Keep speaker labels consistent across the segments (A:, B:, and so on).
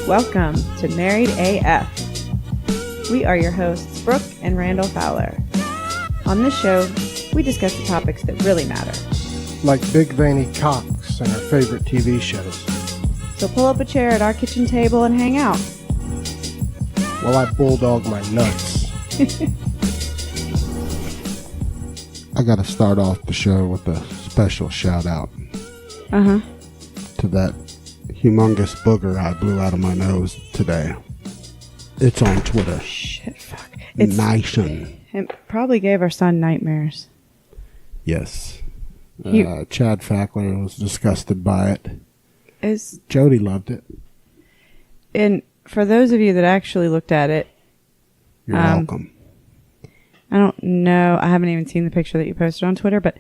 A: Welcome to Married AF. We are your hosts, Brooke and Randall Fowler. On this show, we discuss the topics that really matter.
B: Like big veiny cocks and our favorite TV shows.
A: So pull up a chair at our kitchen table and hang out.
B: While I bulldog my nuts. I gotta start off the show with a special shout out. To that humongous booger I blew out of my nose today. It's on Twitter.
A: Shit, fuck. It's
B: Nation.
A: It probably gave our son nightmares.
B: Yes. Chad Fackler was disgusted by it. Jody loved it.
A: And for those of you that actually looked at it,
B: you're welcome.
A: I don't know. I haven't even seen the picture that you posted on Twitter, but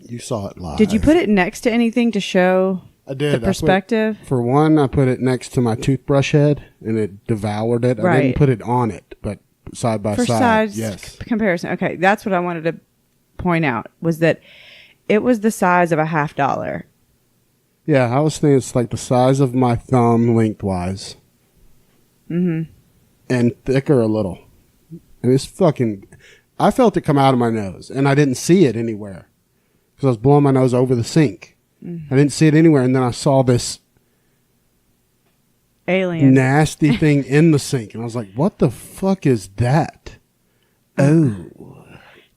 B: you saw it live.
A: Did you put it next to anything to show
B: I did.
A: the perspective?
B: For one, I put it next to my toothbrush head, and it devoured it.
A: Right.
B: I didn't put it on it, but side by side. Yes.
A: Comparison. Okay, that's what I wanted to point out, was that it was the size of a $50.
B: Yeah, I was thinking it's like the size of my thumb lengthwise.
A: Mm-hmm.
B: And thicker a little. And it's fucking... I felt it come out of my nose, and I didn't see it anywhere. Because I was blowing my nose over the sink. Mm-hmm. I didn't see it anywhere, and then I saw this...
A: alien
B: nasty thing in the sink. And I was like, what the fuck is that? Oh.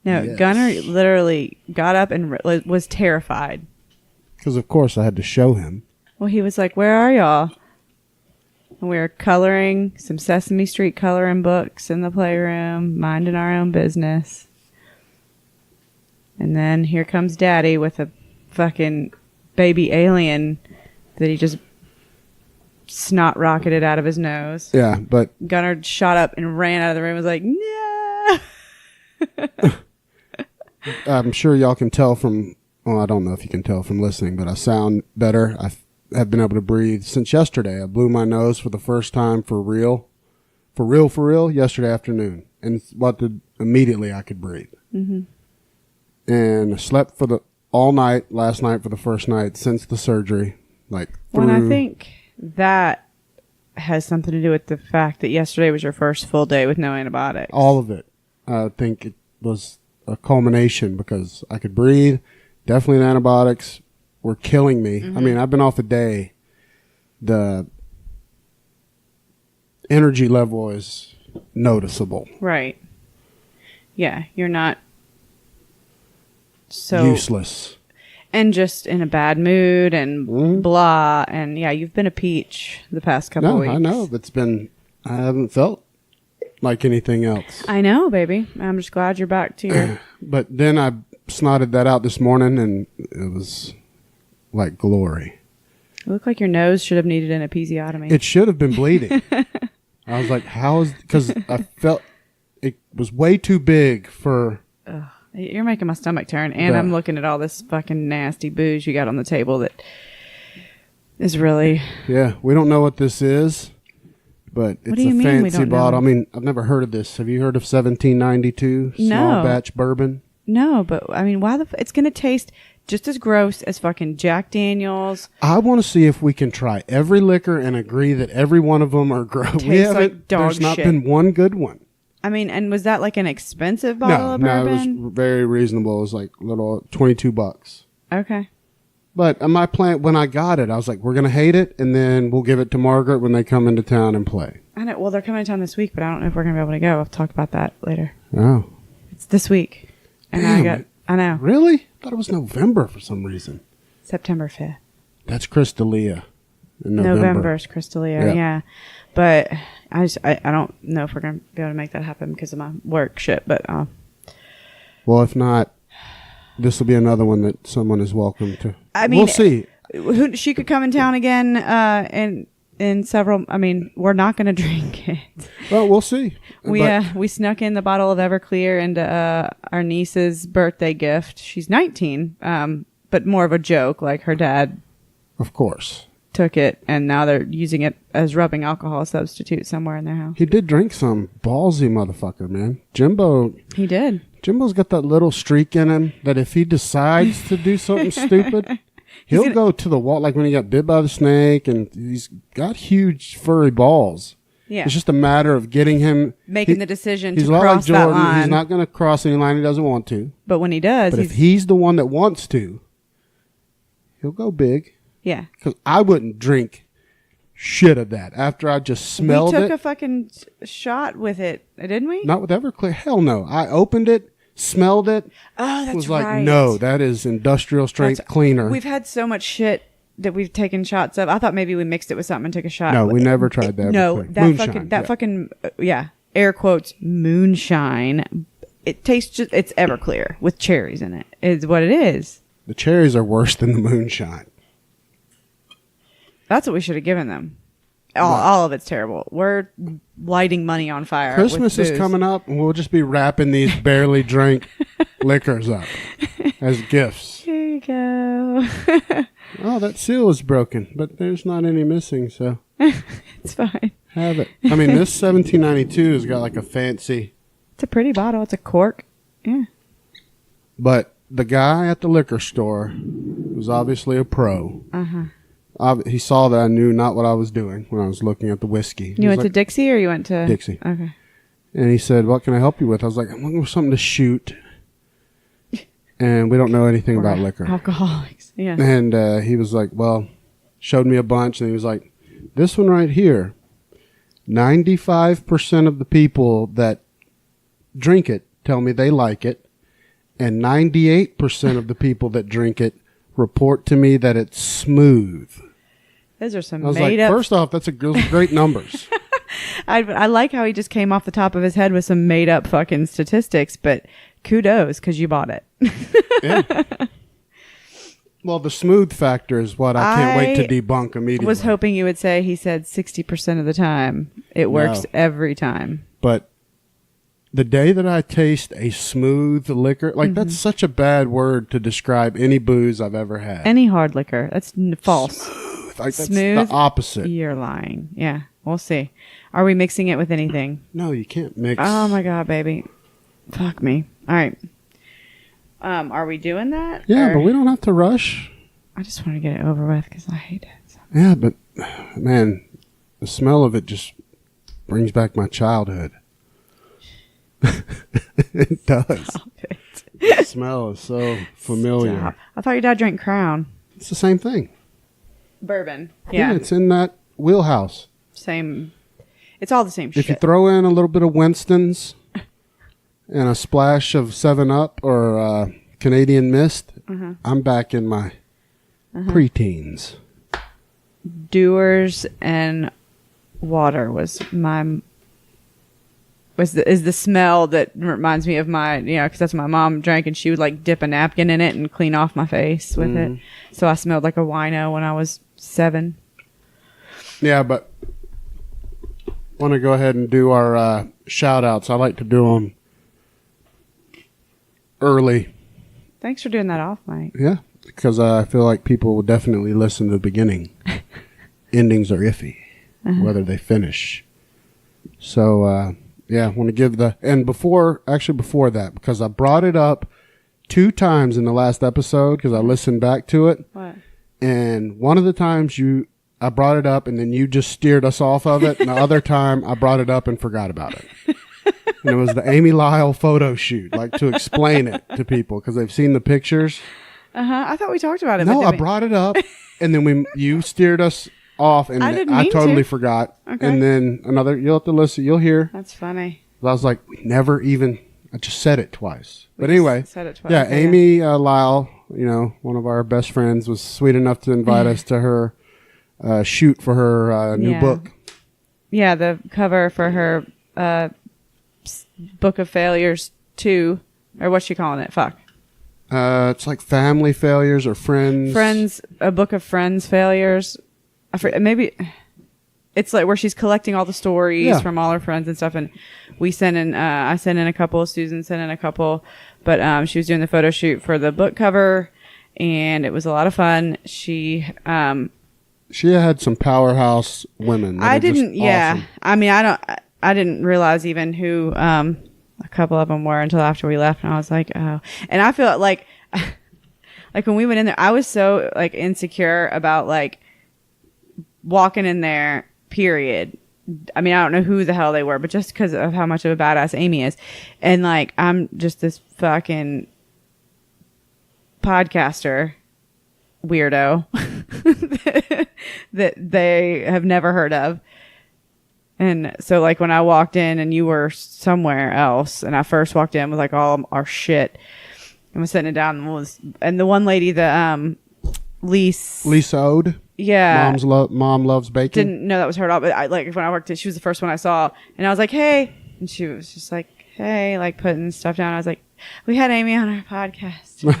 A: No,
B: yes.
A: Gunnar literally got up and was terrified.
B: Because, of course, I had to show him.
A: Well, he was like, where are y'all? And we were coloring some Sesame Street coloring books in the playroom, minding our own business. And then here comes Daddy with a fucking baby alien that he just snot rocketed out of his nose.
B: Yeah, but...
A: Gunnar shot up and ran out of the room and was like, no!
B: I'm sure y'all can tell from... Well, I don't know if you can tell from listening, but I sound better. I have been able to breathe since yesterday. I blew my nose for the first time for real, yesterday afternoon. And immediately I could breathe. Mm-hmm. And I slept all night, last night for the first night since the surgery. Well,
A: I think that has something to do with the fact that yesterday was your first full day with no antibiotics.
B: All of it. I think it was a culmination because I could breathe. Definitely the antibiotics were killing me. Mm-hmm. I mean, I've been off a day. The energy level is noticeable.
A: Right. Yeah, you're not so...
B: useless.
A: And just in a bad mood and blah. And yeah, you've been a peach the past couple of weeks.
B: I know. I haven't felt like anything else.
A: I know, baby. I'm just glad you're back to your...
B: But then I snotted that out this morning, and it was like glory.
A: It looked like your nose should have needed an episiotomy.
B: It should have been bleeding. I was like, because I felt it was way too big for...
A: Ugh, you're making my stomach turn, and I'm looking at all this fucking nasty booze you got on the table that is really...
B: Yeah, we don't know what this is, but it's a fancy bottle. I mean, I've never heard of this. Have you heard of 1792 small batch bourbon?
A: No, but I mean, it's going to taste just as gross as fucking Jack Daniels.
B: I want to see if we can try every liquor and agree that every one of them are gross. There's not been one good one.
A: I mean, and was that like an expensive bottle of bourbon?
B: No, it was very reasonable. It was like little $22.
A: Okay.
B: But my plan, when I got it, I was like, we're going to hate it, and then we'll give it to Margaret when they come into town and play.
A: I know. Well, they're coming to town this week, but I don't know if we're going to be able to go. I'll talk about that later.
B: Oh.
A: It's this week. And
B: damn,
A: I know.
B: Really? I thought it was November for some reason.
A: September 5th.
B: That's Crystalia in November.
A: November's Crystalia, yeah. But I don't know if we're going to be able to make that happen because of my work shit, but...
B: Well, if not, this will be another one that someone is welcome to.
A: I mean...
B: We'll see.
A: She could come in town again in several... I mean, we're not going to drink it.
B: Well, we'll see.
A: We snuck in the bottle of Everclear into our niece's birthday gift. She's 19, but more of a joke. Like her dad,
B: of course,
A: took it, and now they're using it as rubbing alcohol substitute somewhere in their house.
B: He did drink some. Ballsy motherfucker, man. Jimbo.
A: He did.
B: Jimbo's got that little streak in him that if he decides to do something stupid, He'll go to the wall, like when he got bit by the snake, and he's got huge furry balls.
A: Yeah.
B: It's just a matter of getting him...
A: Making the decision to
B: cross
A: cross that line.
B: He's not going to cross any line he doesn't want to.
A: But when he does...
B: But if he's the one that wants to, he'll go big.
A: Yeah.
B: Because I wouldn't drink shit of that after I just smelled it.
A: We took a fucking shot with it, didn't we?
B: Not with Everclear. Hell no. I opened it, smelled it.
A: Oh, that's
B: was
A: right.
B: like, no, that is industrial strength cleaner.
A: We've had so much shit that we've taken shots of. I thought maybe we mixed it with something and took a shot.
B: No, we never tried that.
A: No,
B: Moonshine,
A: fucking air quotes moonshine. It tastes just, it's Everclear with cherries in it. Is what it is.
B: The cherries are worse than the moonshine.
A: That's what we should have given them. All of it's terrible. We're lighting money on fire.
B: Christmas is coming up, and we'll just be wrapping these barely drank liquors up as gifts.
A: Here you go.
B: Oh, that seal is broken, but there's not any missing, so
A: it's fine.
B: Have it. I mean, this 1792 has got like a fancy...
A: It's a pretty bottle. It's a cork. Yeah.
B: But the guy at the liquor store was obviously a pro. He saw that I knew not what I was doing when I was looking at the whiskey.
A: You went to Dixie or you went to...
B: Dixie.
A: Okay.
B: And he said, what can I help you with? I was like, I'm looking for something to shoot. And we don't know anything about liquor.
A: Alcoholics. Yeah.
B: And he was like, well, showed me a bunch. And he was like, this one right here, 95% of the people that drink it tell me they like it. And 98% of the people that drink it report to me that it's smooth.
A: Those are some
B: I was
A: made
B: like,
A: up...
B: first off, those are great numbers.
A: I like how he just came off the top of his head with some made up fucking statistics, but kudos because you bought it.
B: Yeah. Well, the smooth factor is what I can't wait to debunk immediately.
A: I was hoping you would say he said 60% of the time. It works every time.
B: But the day that I taste a smooth liquor, like that's such a bad word to describe any booze I've ever had.
A: Any hard liquor. That's false.
B: Smooth. Like that's
A: Smooth?
B: the opposite.
A: You're lying. Yeah, we'll see. Are we mixing it with anything?
B: No, you can't mix.
A: Oh my God, baby. Fuck me. All right. Are we doing that?
B: Yeah, but we don't have to rush.
A: I just want to get it over with because I hate it. So.
B: Yeah, but man, the smell of it just brings back my childhood. It does.
A: Stop it.
B: The smell is so familiar.
A: Stop. I thought your dad drank Crown.
B: It's the same thing.
A: Bourbon.
B: Yeah,
A: Yeah.
B: it's in that wheelhouse.
A: Same. It's all the same shit.
B: If you throw in a little bit of Winston's and a splash of 7-Up or Canadian Mist, I'm back in my preteens.
A: Doers and water was my... is the smell that reminds me of my, because that's what my mom drank, and she would like dip a napkin in it and clean off my face with it. So I smelled like a wino when I was 7.
B: Yeah, but want to go ahead and do our shout outs. I like to do them early.
A: Thanks for doing that off, Mike.
B: Yeah, because I feel like people will definitely listen to the beginning. Endings are iffy, whether they finish. So, yeah, I want to give and before that, because I brought it up 2 times in the last episode because I listened back to it.
A: What?
B: And one of the times I brought it up and then you just steered us off of it. And the other time I brought it up and forgot about it. And it was the Amy Lyle photo shoot, like to explain it to people because they've seen the pictures.
A: I thought we talked about it.
B: No, I brought it up and then you steered us off and
A: I
B: totally forgot.
A: Okay.
B: And then you'll have to listen, you'll hear.
A: That's funny.
B: I was like, I just said it twice. But anyway,
A: said it twice,
B: yeah, Amy Lyle, one of our best friends, was sweet enough to invite us to her shoot for her new book.
A: Yeah, the cover for her Book of Failures 2, or what's she calling it? Fuck.
B: It's like family failures or friends.
A: A book of friends failures. Maybe it's like where she's collecting all the stories from all her friends and stuff. And we sent in, I sent in a couple, Susan sent in a couple, but she was doing the photo shoot for the book cover, and it was a lot of fun. She
B: had some powerhouse women.
A: I didn't. Yeah,
B: awesome.
A: I mean, I didn't realize even who a couple of them were until after we left, and I was like, oh. And I feel like Like when we went in there, I was so like insecure about like walking in there, period. I mean, I don't know who the hell they were, but just because of how much of a badass Amy is. And like, I'm just this fucking podcaster weirdo that they have never heard of. And so like when I walked in and you were somewhere else and I first walked in with like all our shit and was sitting it down and the one lady, the Lisa Ode. Yeah.
B: Mom loves baking.
A: Didn't know that was her at all, but I like when I worked it, she was the first one I saw and I was like, hey, and she was just like, hey, like putting stuff down. I was like, we had Amy on our podcast.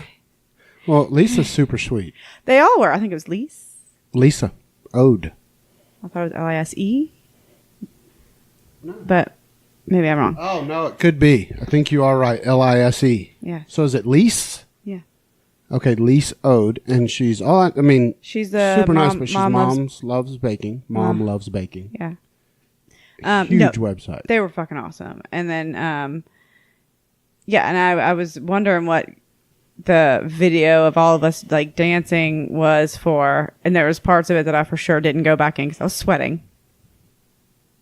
B: Well, Lisa's super sweet.
A: They all were. I think it was
B: Lisa Ode.
A: I thought it was Lise. No. But maybe I'm wrong.
B: Oh, no, it could be. I think you are right. Lise.
A: Yeah.
B: So is it Lise?
A: Yeah.
B: Okay, Lise Ode. And she's,
A: she's the
B: super nice, but she's loves baking. Mom loves baking.
A: Yeah.
B: Huge website.
A: They were fucking awesome. And then, and I was wondering what the video of all of us like dancing was for. And there was parts of it that I for sure didn't go back in because I was sweating.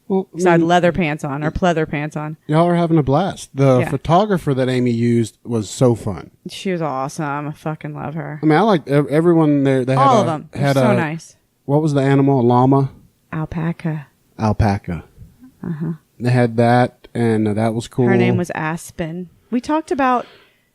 A: Well, so I had leather pants on or pleather pants on.
B: Y'all are having a blast. The photographer that Amy used was so fun.
A: She was awesome. I fucking love her.
B: I mean, I liked everyone there. They
A: all of them. Had so nice.
B: What was the animal? A llama?
A: Alpaca.
B: Uh-huh. They had that, and that was cool.
A: Her name was Aspen. We talked about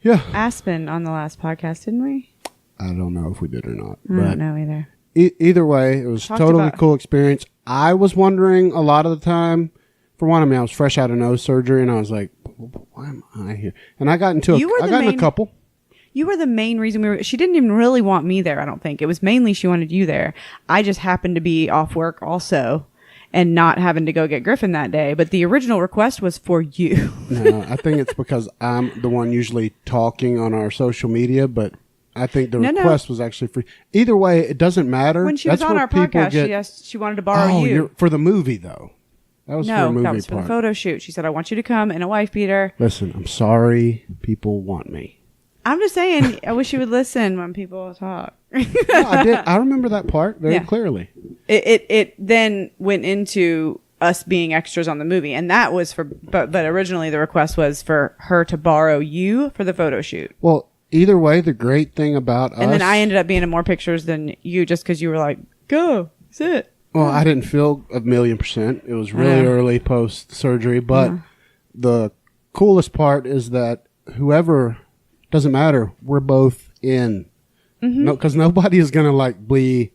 A: Aspen on the last podcast, didn't we?
B: I don't know if we did or not.
A: I don't know either.
B: Either way, it was totally cool experience. I was wondering a lot of the time, for one, I was fresh out of nose surgery, and I was like, why am I here? And I got into a couple.
A: You were the main reason she didn't even really want me there, I don't think. It was mainly she wanted you there. I just happened to be off work also and not having to go get Griffin that day. But the original request was for you.
B: No, I think it's because I'm the one usually talking on our social media, but I think the request was actually free. Either way, it doesn't matter.
A: When she was on our podcast, she wanted to borrow you.
B: For the movie, though. That was for a movie
A: that was for the photo shoot. She said, I want you to come in a wife beater.
B: Listen, I'm sorry people want me.
A: I'm just saying, I wish you would listen when people talk.
B: No, I did. I remember that part very clearly.
A: It then went into us being extras on the movie, and that was but originally the request was for her to borrow you for the photo shoot.
B: Well, either way, the great thing about us...
A: And then I ended up being in more pictures than you just because you were like, go, sit.
B: Well, I didn't feel 1,000,000%. It was really early post-surgery, but the coolest part is that whoever... Doesn't matter. We're both in. Mm-hmm. No, because nobody is going to like be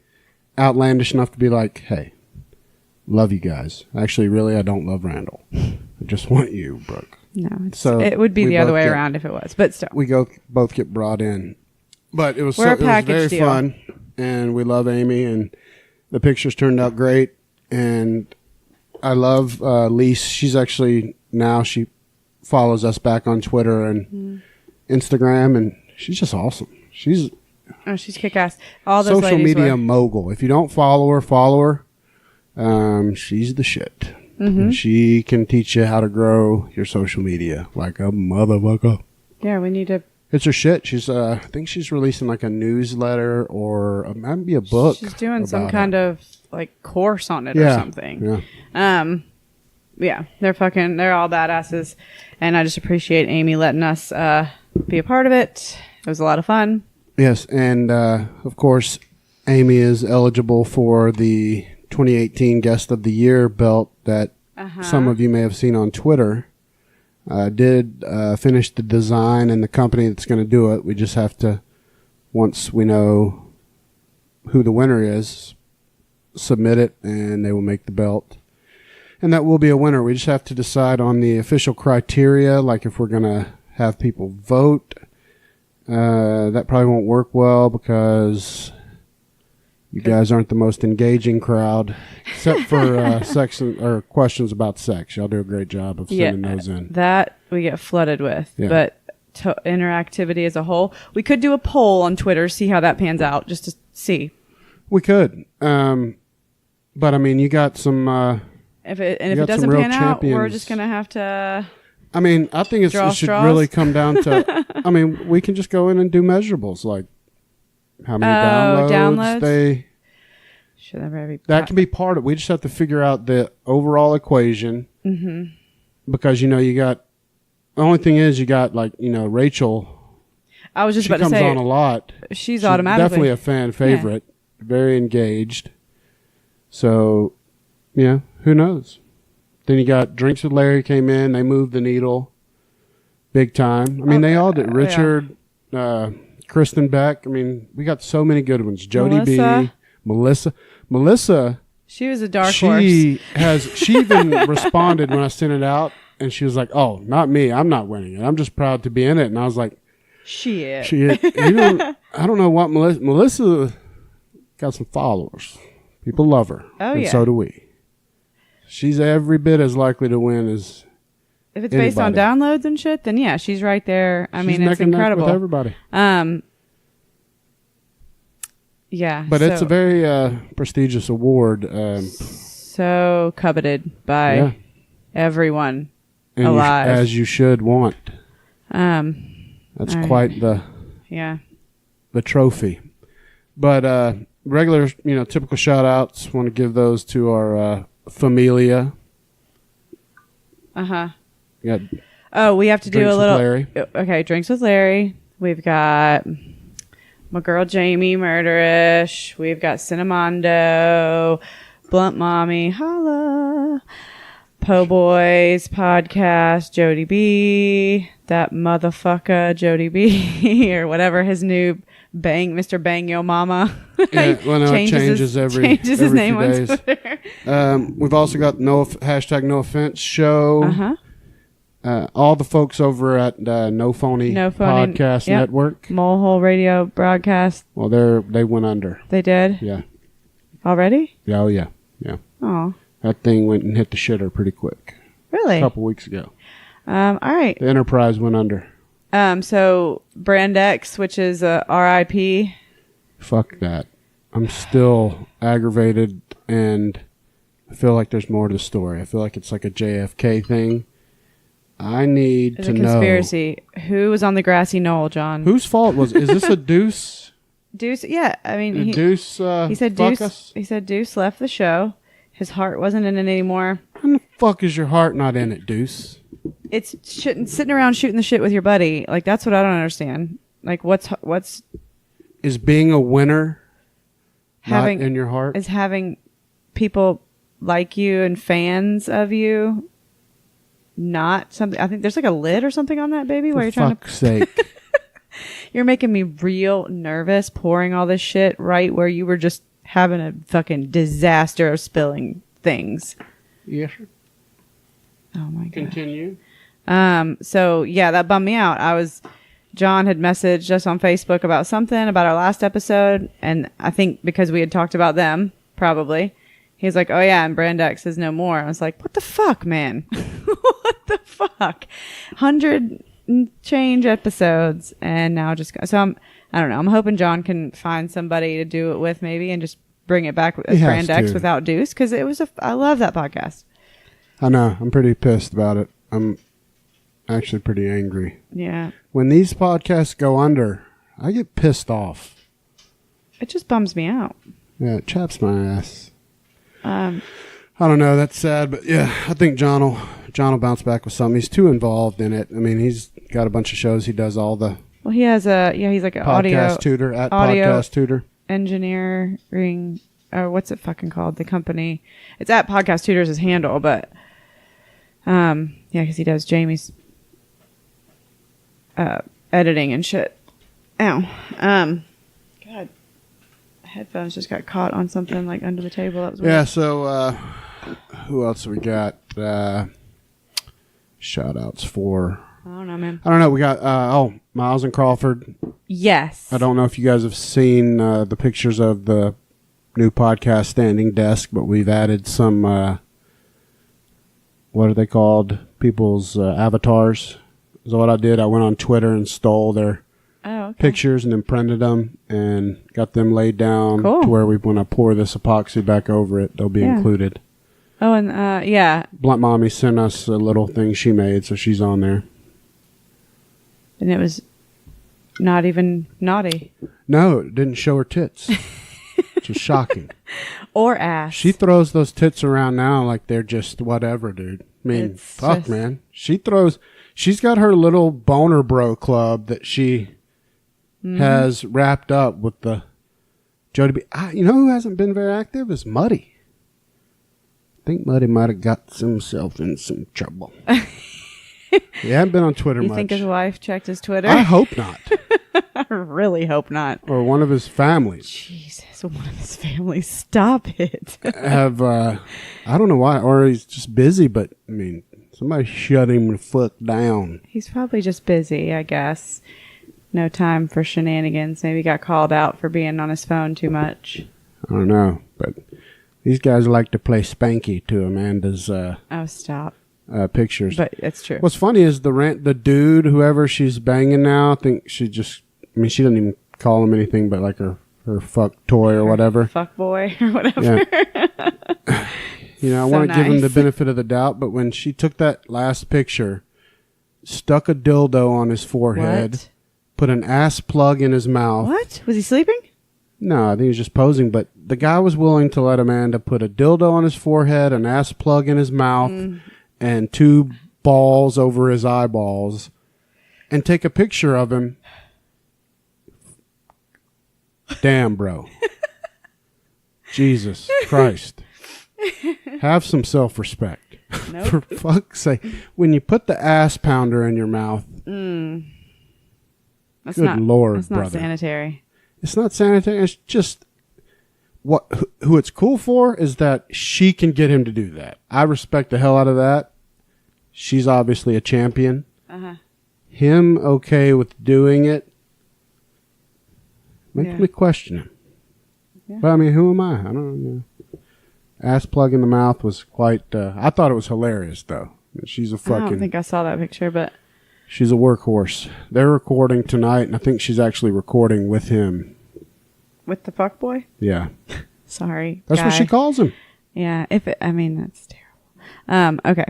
B: outlandish enough to be like, hey, love you guys. Actually, really, I don't love Randall. I just want you, Brooke.
A: No, it would be the other way around if it was, but still.
B: We both get brought in. But it was very fun, and we love Amy, and the pictures turned out great, and I love Lise. She's actually, now she follows us back on Twitter and Instagram, and she's just awesome. She's
A: kick-ass. All those
B: social media mogul. If you don't follow her. She's the shit. And she can teach you how to grow your social media like a motherfucker.
A: Yeah, we need to.
B: It's her shit. She's I think she's releasing like a newsletter or maybe a book.
A: She's doing some kind of like course on it or something. Yeah. They're all badasses, and I just appreciate Amy letting us be a part of it. It was a lot of fun.
B: Yes, and of course, Amy is eligible for the 2018 Guest of the Year belt that some of you may have seen on Twitter. Did finish the design and the company that's going to do it. We just have to, once we know who the winner is, submit it, and they will make the belt. And that will be a winner. We just have to decide on the official criteria, like if we're going to have people vote. That probably won't work well because you guys aren't the most engaging crowd, except for sex or questions about sex. Y'all do a great job of sending those in.
A: That we get flooded with, but interactivity as a whole, we could do a poll on Twitter, see how that pans out, just to see.
B: We could, but I mean, you got some. If it doesn't pan out, we're just gonna have to. I mean, I think it should really come down to. I mean, we can just go in and do measurables. Like, how many downloads they... That can be part of it. We just have to figure out the overall equation. Mm-hmm. Because, you got... The only thing is you got, Rachel...
A: I was just about to say...
B: She comes on a lot.
A: She's automatically...
B: definitely a fan favorite. Yeah. Very engaged. So, who knows? Then you got Drinks with Larry came in. They moved the needle big time. I mean, they all did. Richard, Kristen Beck. I mean, we got so many good ones. Jody B. Melissa. She was a dark horse. She even responded when I sent it out, and she was like, "Oh, not me. I'm not winning it. I'm just proud to be in it." And I was like,
A: "Shit."
B: I don't know what Melissa got some followers. People love her. Oh, and so do we. She's every bit as likely to win as
A: if it's based on downloads and shit. Then yeah, she's right there. I mean, it's incredible.
B: With everybody.
A: Yeah,
B: but it's a very prestigious award.
A: So coveted by everyone
B: and
A: alive,
B: as you should want. That's quite the trophy. But regular, typical shout outs. Want to give those to our familia. We
A: have to do a little.
B: Larry.
A: Okay, Drinks with Larry. We've got my girl Jamie Murderish. We've got Cinnamando, Blunt Mommy, holla, Po Boys podcast, Jody B, that motherfucker Jody B, or whatever his new Mr. Bang Yo Mama.
B: Yeah, well, no, it changes every
A: his name
B: few days.
A: On Twitter.
B: We've also got hashtag No Offense show. All the folks over at No Phony Podcast Network.
A: Molehole Radio Broadcast.
B: Well, they went under.
A: They did?
B: Yeah.
A: Already?
B: Yeah, oh, yeah.
A: Oh.
B: That thing went and hit the shitter pretty quick.
A: Really?
B: A couple weeks ago.
A: All right.
B: The Enterprise went under.
A: So Brand X, which is RIP.
B: Fuck that. I'm still aggravated, and I feel like there's more to the story. I feel like it's like a JFK thing. I need to know. It's a
A: conspiracy. Who was on the grassy knoll, John?
B: Whose fault is this a Deuce?
A: Deuce, yeah. I mean,
B: Deuce.
A: He said Deuce. He said Deuce left the show. His heart wasn't in it anymore.
B: How the fuck is your heart not in it, Deuce?
A: It's sitting around shooting the shit with your buddy. Like, that's what I don't understand. Like, what's
B: is being a winner not in your heart?
A: Is having people like you and fans of you not something? I think there's like a lid or something on that baby. While you're trying to.
B: For fuck's sake.
A: You're making me real nervous pouring all this shit right where you were just having a fucking disaster of spilling things.
B: Yes.
A: Oh my god.
B: Continue.
A: So yeah, that bummed me out. John had messaged us on Facebook about something about our last episode, and I think because we had talked about them, probably. He was like, "Oh yeah, and Brand X is no more." I was like, "What the fuck, man? What the fuck? 100 change episodes, and now just so I don't know. I'm hoping John can find somebody to do it with, maybe, and just bring it back as Brand X without Deuce, because I love that podcast.
B: I know. I'm pretty pissed about it. I'm actually pretty angry.
A: Yeah.
B: When these podcasts go under, I get pissed off.
A: It just bums me out.
B: Yeah, it chaps my ass. I don't know. That's sad, but yeah, I think John will bounce back with something. He's too involved in it. I mean, he's got a bunch of shows. He does all the.
A: Well, he has he's like an
B: podcast tutor at podcast tutor.
A: Engineering, or what's it fucking called? The company. It's at Podcast Tutor's his handle, but because he does Jamie's editing and shit. Ow. God. Headphones just got caught on something like under the table. That was weird.
B: Yeah, so who else we got? Shout outs for.
A: I don't know, man.
B: I don't know. We got Miles and Crawford.
A: Yes.
B: I don't know if you guys have seen the pictures of the new podcast Standing Desk, but we've added some what are they called? People's avatars. Is what I did. I went on Twitter and stole their pictures and then printed them and got them laid down to where when I pour this epoxy back over it, they'll be included.
A: Oh, and yeah.
B: Blunt Mommy sent us a little thing she made, so she's on there.
A: And it was Not even naughty.
B: No, it didn't show her tits. Which is shocking.
A: Or ass.
B: She throws those tits around now like they're just whatever, dude. I mean, fuck, man. She's got her little boner bro club that she has wrapped up with the Jody B. You know who hasn't been very active is Muddy. I think Muddy might have got himself in some trouble. He hadn't been on Twitter much.
A: You think his wife checked his Twitter?
B: I hope not.
A: I really hope not.
B: Or one of his families.
A: Jesus, one of his families. Stop it.
B: I don't know why. Or he's just busy, but, I mean, somebody shut him the fuck down.
A: He's probably just busy, I guess. No time for shenanigans. Maybe got called out for being on his phone too much.
B: I don't know, but these guys like to play Spanky to Amanda's
A: stop.
B: Pictures.
A: But it's true.
B: What's funny is the dude, whoever she's banging now, I think she doesn't even call him anything but like her fuck toy or whatever.
A: Fuck boy or whatever.
B: Yeah. I want to give him the benefit of the doubt, but when she took that last picture, stuck a dildo on his forehead, put an ass plug in his mouth.
A: What? Was he sleeping?
B: No, I think he was just posing, but the guy was willing to let Amanda put a dildo on his forehead, an ass plug in his mouth, and 2 balls over his eyeballs, and take a picture of him. Damn, bro. Jesus Christ. Have some self-respect.
A: Nope.
B: For fuck's sake. When you put the ass pounder in your mouth,
A: that's
B: good Lord,
A: that's
B: brother.
A: not sanitary.
B: It's not sanitary. It's just who it's cool for is that she can get him to do that. I respect the hell out of that. She's obviously a champion. Him okay with doing it makes me question him. Yeah. But I mean, who am I? I don't know. Ass plug in the mouth was quite. I thought it was hilarious though. She's a fucking.
A: I don't think I saw that picture, but
B: she's a workhorse. They're recording tonight, and I think she's actually recording with him.
A: With the fuck boy?
B: Yeah.
A: Sorry.
B: That's what she calls him.
A: Yeah. That's terrible. Okay.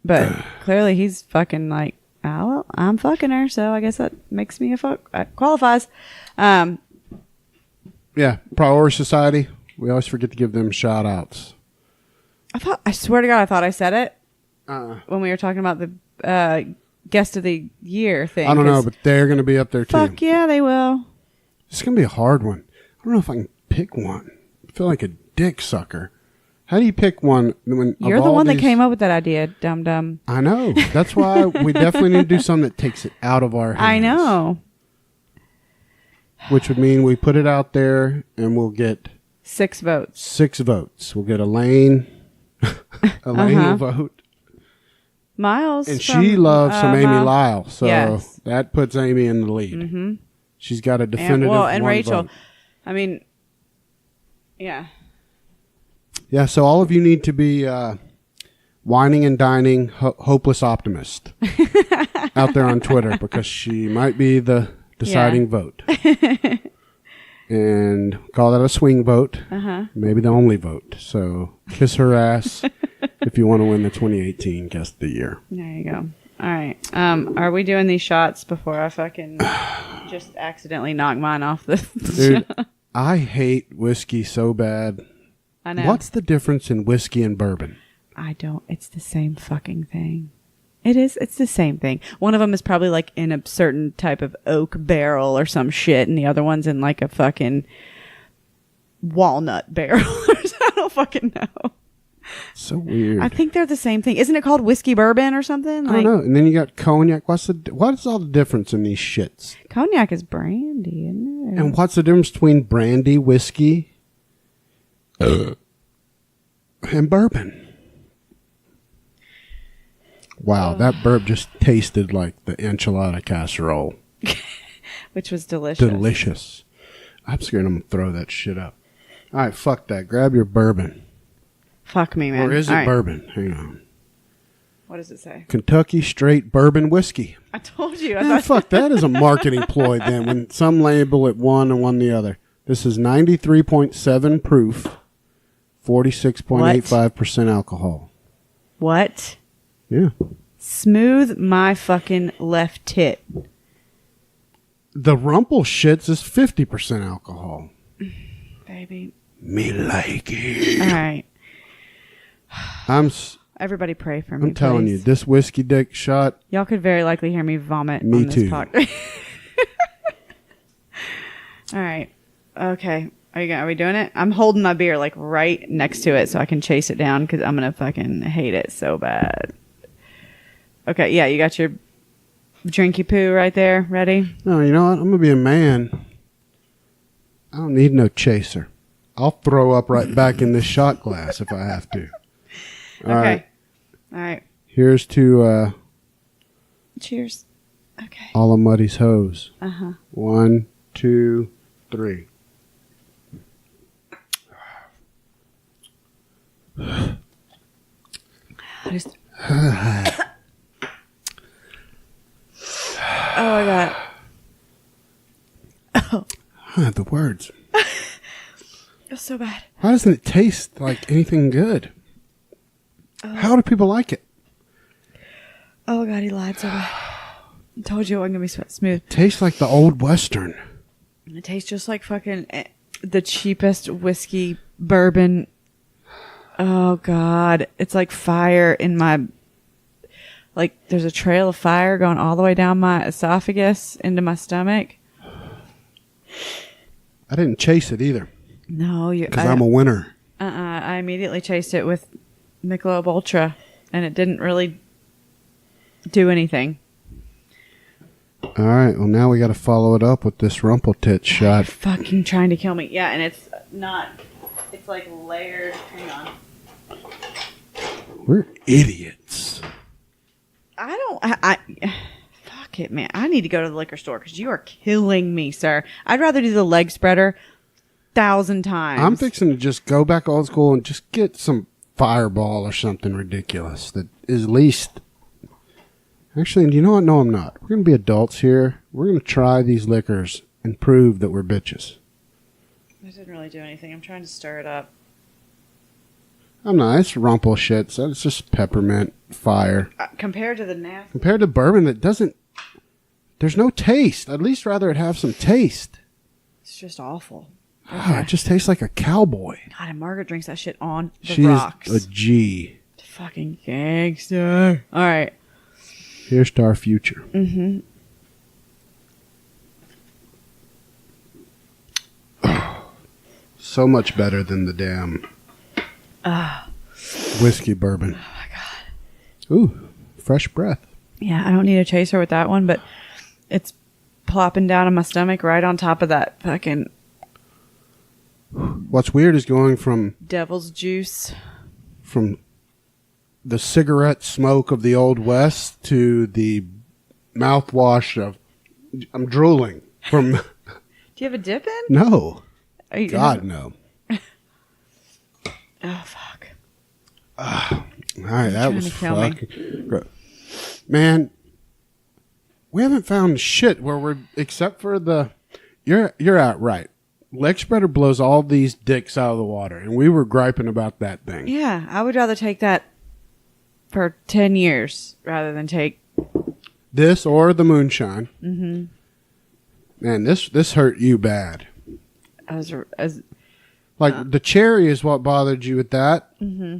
A: But clearly he's fucking like, oh, well, I'm fucking her, so I guess that makes me a fuck. That qualifies.
B: Yeah. Priority Society. We always forget to give them shout outs.
A: I swear to God, I thought I said it when we were talking about the guest of the year thing.
B: I don't know, but they're going to be up there too.
A: Fuck yeah, they will.
B: It's going to be a hard one. I don't know if I can pick one. I feel like a dick sucker. How do you pick one when
A: you're the one that came up with that idea, dum-dum?
B: I know. That's why we definitely need to do something that takes it out of our hands.
A: I know.
B: Which would mean we put it out there and we'll get
A: 6 votes.
B: 6 votes. We'll get Elaine. Elaine will vote.
A: Miles.
B: And she loves some Amy Lyle. So
A: yes.
B: that puts Amy in the lead.
A: Mm-hmm.
B: She's got a definitive
A: and Rachel.
B: vote.
A: I mean, yeah.
B: Yeah, so all of you need to be whining and dining hopeless optimist out there on Twitter because she might be the deciding vote. And call that a swing vote. Maybe the only vote. So kiss her ass if you want to win the 2018 Guest of the Year.
A: There you go. All right. Are we doing these shots before I fucking just accidentally knock mine off the
B: Dude, I hate whiskey so bad.
A: I know.
B: What's the difference in whiskey and bourbon?
A: I don't. It's the same fucking thing. It is. It's the same thing. One of them is probably like in a certain type of oak barrel or some shit, and the other one's in like a fucking walnut barrel. I don't fucking know.
B: So weird.
A: I think they're the same thing. Isn't it called whiskey bourbon or something?
B: I don't know. And then you got cognac. What is all the difference in these shits?
A: Cognac is brandy, isn't it?
B: And what's the difference between brandy, whiskey, and bourbon? Wow, that burp just tasted like the enchilada casserole.
A: Which was delicious.
B: Delicious. I'm scared I'm going to throw that shit up. All right, fuck that. Grab your bourbon.
A: Fuck me, man.
B: Or is it bourbon? Hang on.
A: What does it say?
B: Kentucky Straight Bourbon Whiskey.
A: I told you.
B: Fuck, that is a marketing ploy then when some label it one and one the other. This is 93.7 proof, 46.85% alcohol.
A: What?
B: Yeah.
A: Smooth my fucking left tit.
B: the Rumple shits is 50% alcohol.
A: Baby.
B: Me like it.
A: All right. Everybody pray for me,
B: I'm telling
A: please.
B: you, this whiskey dick shot.
A: Y'all could very likely hear me vomit
B: Me
A: on this
B: too.
A: podcast. All right. Okay. Are we doing it? I'm holding my beer like right next to it so I can chase it down because I'm going to fucking hate it so bad. Okay. Yeah. You got your drinky poo right there. Ready?
B: No, you know what? I'm going to be a man. I don't need no chaser. I'll throw up right back in this shot glass if I have to. All right.
A: All right.
B: Here's to
A: cheers. Okay.
B: all of Muddy's hoes. 1, 2, 3.
A: Oh, my God. Oh.
B: The words.
A: It's so bad.
B: Why doesn't it taste like anything good? How do people like it?
A: Oh, God, he lied so bad. I told you it wasn't going to be smooth.
B: It tastes like the old Western.
A: It tastes just like fucking the cheapest whiskey bourbon. Oh, God. It's like fire in my... Like, there's a trail of fire going all the way down my esophagus into my stomach.
B: I didn't chase it either.
A: No, you...
B: Because I'm a winner.
A: I immediately chased it with Michelob Ultra, and it didn't really do anything.
B: All right. Well, now we got to follow it up with this Rumple Tit shot.
A: You're fucking trying to kill me. Yeah, and it's not... It's like layered... Hang on.
B: We're idiots.
A: I fuck it, man. I need to go to the liquor store because you are killing me, sir. I'd rather do the leg spreader 1,000 times.
B: I'm fixing to just go back old school and just get some Fireball or something ridiculous that is least... Actually, you know what? No, I'm not. We're going to be adults here. We're going to try these liquors and prove that we're bitches.
A: That didn't really do anything. I'm trying to stir it up.
B: I'm not. It's Rumple shit. So it's just peppermint fire.
A: Compared to the nasty...
B: Compared to bourbon that doesn't... There's no taste. I'd least rather it have some taste.
A: It's just awful.
B: It just tastes like a cowboy.
A: God, and Margaret drinks that shit on the
B: She's
A: rocks.
B: a G.
A: Fucking gangster. All right.
B: Here's to our future.
A: Mm-hmm.
B: So much better than the damn whiskey bourbon.
A: Oh, my God.
B: Ooh, fresh breath.
A: Yeah, I don't need a chaser with that one, but it's plopping down on my stomach right on top of that fucking...
B: What's weird is going from
A: devil's juice.
B: From the cigarette smoke of the Old West to the mouthwash of... I'm drooling from...
A: Do you have a dip in?
B: No.
A: You
B: God, no.
A: Oh, fuck.
B: All right, that was
A: fucking...
B: Man, we haven't found shit where we're... Except for the... You're out right. Leg spreader blows all these dicks out of the water, and we were griping about that thing.
A: Yeah, I would rather take that for 10 years rather than take...
B: This or the moonshine.
A: Mm-hmm.
B: Man, this hurt you bad. The cherry is what bothered you with that.
A: Mm-hmm.